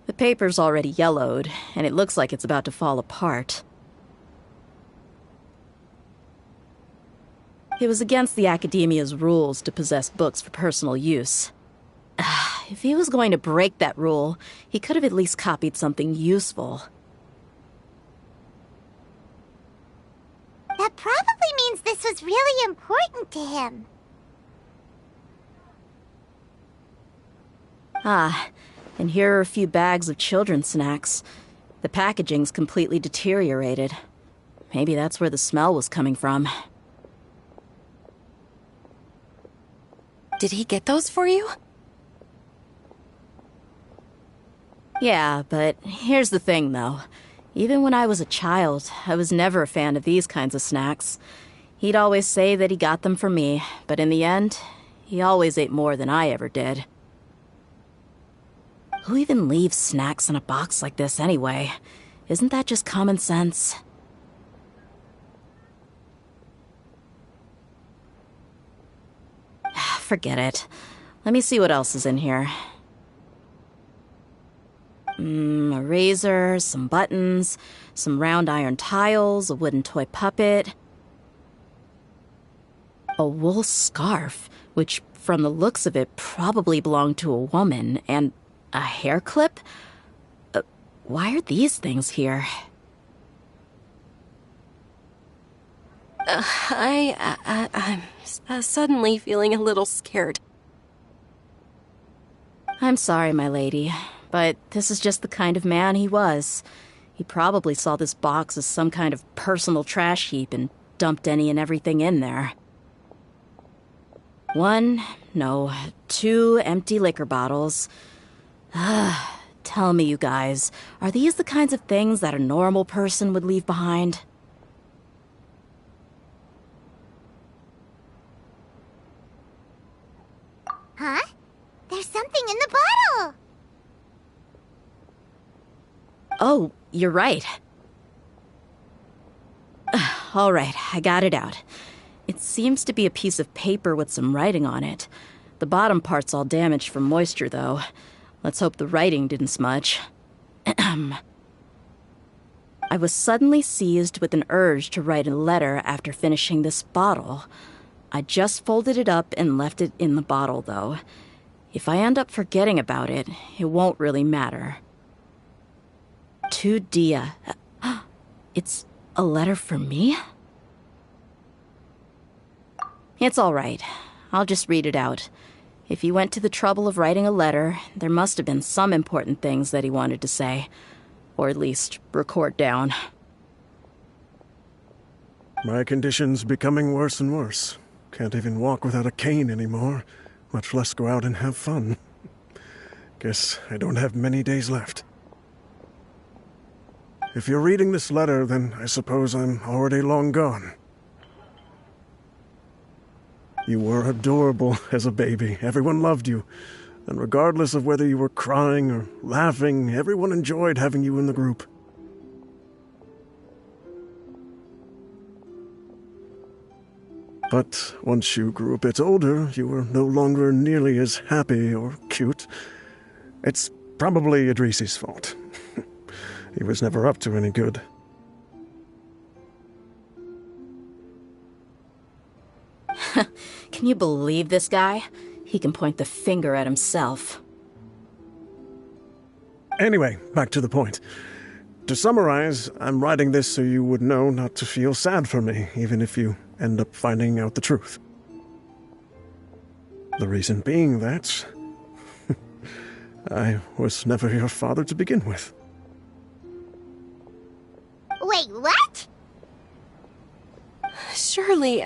The paper's already yellowed, and it looks like it's about to fall apart. It was against the Academia's rules to possess books for personal use. If he was going to break that rule, he could have at least copied something useful. That probably means this was really important to him. And here are a few bags of children's snacks. The packaging's completely deteriorated. Maybe that's where the smell was coming from. Did he get those for you? Yeah, but here's the thing, though. Even when I was a child, I was never a fan of these kinds of snacks. He'd always say that he got them for me, but in the end, he always ate more than I ever did. Who even leaves snacks in a box like this anyway? Isn't that just common sense? Forget it. Let me see what else is in here. A razor, some buttons, some round iron tiles, a wooden toy puppet. A wool scarf, which, from the looks of it, probably belonged to a woman, and a hair clip? Why are these things here? I'm suddenly feeling a little scared. I'm sorry, my lady, but this is just the kind of man he was. He probably saw this box as some kind of personal trash heap and dumped any and everything in there. 2 empty liquor bottles. Tell me, you guys, are these the kinds of things that a normal person would leave behind? Huh? There's something in the bottle! Oh, you're right. All right, I got it out. It seems to be a piece of paper with some writing on it. The bottom part's all damaged from moisture, though. Let's hope the writing didn't smudge. I was suddenly seized with an urge to write a letter after finishing this bottle. I just folded it up and left it in the bottle, though. If I end up forgetting about it, it won't really matter. To Dehya. It's a letter for me? It's all right. I'll just read it out. If he went to the trouble of writing a letter, there must have been some important things that he wanted to say. Or at least record down. My condition's becoming worse and worse. Can't even walk without a cane anymore, much less go out and have fun. Guess I don't have many days left. If you're reading this letter, then I suppose I'm already long gone. You were adorable as a baby. Everyone loved you. And regardless of whether you were crying or laughing, everyone enjoyed having you in the group. But once you grew a bit older, you were no longer nearly as happy or cute. It's probably Idrisi's fault. He was never up to any good. Can you believe this guy? He can point the finger at himself. Anyway, back to the point. To summarize, I'm writing this so you would know not to feel sad for me, even if you end up finding out the truth. The reason being that I was never your father to begin with. Wait, what? Surely,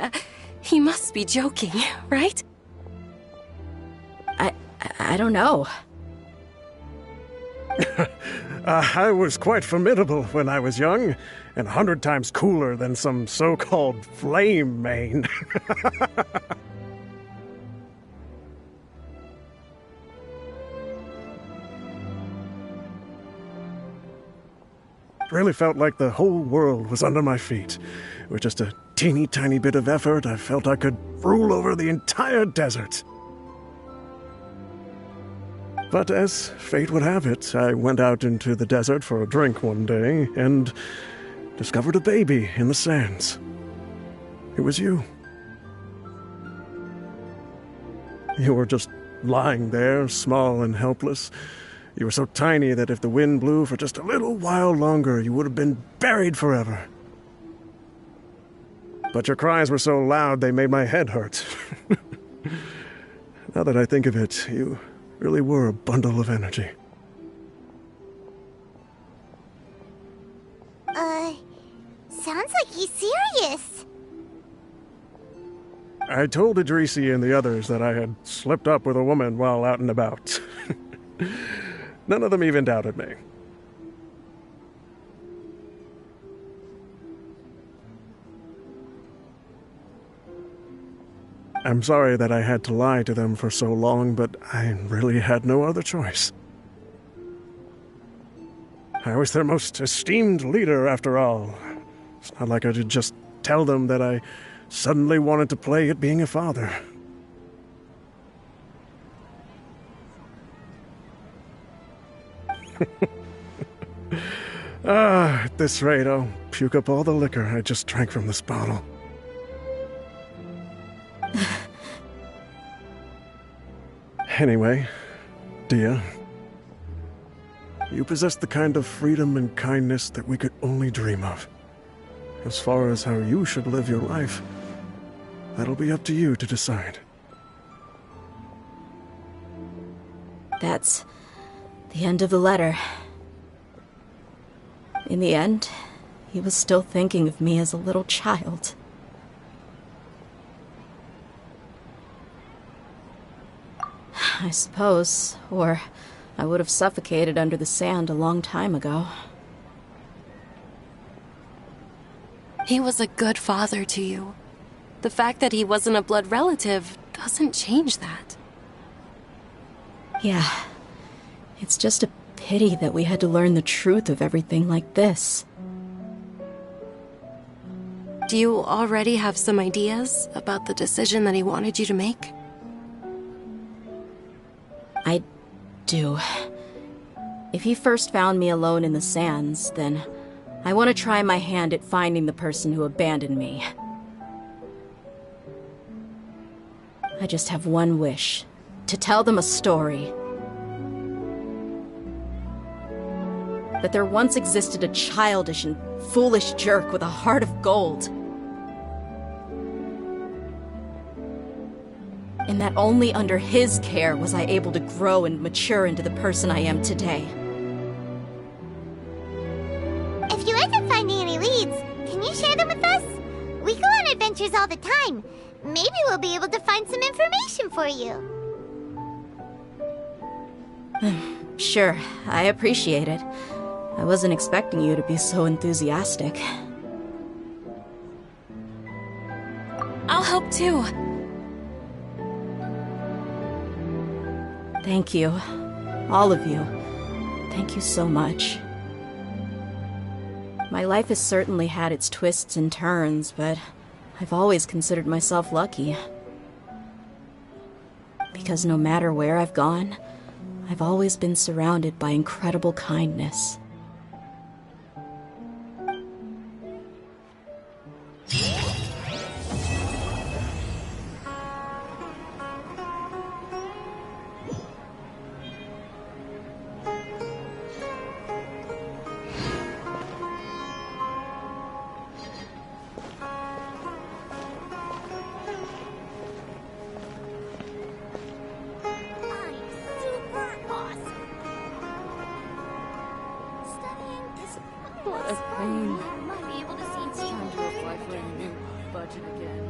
he must be joking, right? I don't know. I was quite formidable when I was young, and 100 times cooler than some so-called flame main. Really felt like the whole world was under my feet. With just a teeny tiny bit of effort, I felt I could rule over the entire desert. But as fate would have it, I went out into the desert for a drink one day and discovered a baby in the sands. It was you. You were just lying there, small and helpless. You were so tiny that if the wind blew for just a little while longer, you would have been buried forever. But your cries were so loud they made my head hurt. Now that I think of it, you really were a bundle of energy. Sounds like he's serious. I told Idrisi and the others that I had slipped up with a woman while out and about. None of them even doubted me. I'm sorry that I had to lie to them for so long, but I really had no other choice. I was their most esteemed leader, after all. It's not like I could just tell them that I suddenly wanted to play at being a father. At this rate, I'll puke up all the liquor I just drank from this bottle. Anyway, Dehya, you possess the kind of freedom and kindness that we could only dream of. As far as how you should live your life, that'll be up to you to decide. That's the end of the letter. In the end, he was still thinking of me as a little child. I suppose, or I would have suffocated under the sand a long time ago. He was a good father to you. The fact that he wasn't a blood relative doesn't change that. Yeah. It's just a pity that we had to learn the truth of everything like this. Do you already have some ideas about the decision that he wanted you to make? I do. If he first found me alone in the sands, then I want to try my hand at finding the person who abandoned me. I just have one wish. To tell them a story. That there once existed a childish and foolish jerk with a heart of gold. And that only under his care was I able to grow and mature into the person I am today. adventures all the time. Maybe we'll be able to find some information for you. Sure, I appreciate it. I wasn't expecting you to be so enthusiastic. I'll help too. Thank you. All of you. Thank you so much. My life has certainly had its twists and turns, but I've always considered myself lucky. Because no matter where I've gone, I've always been surrounded by incredible kindness. What a pain. Might be able to see it's time to apply for a new budget again.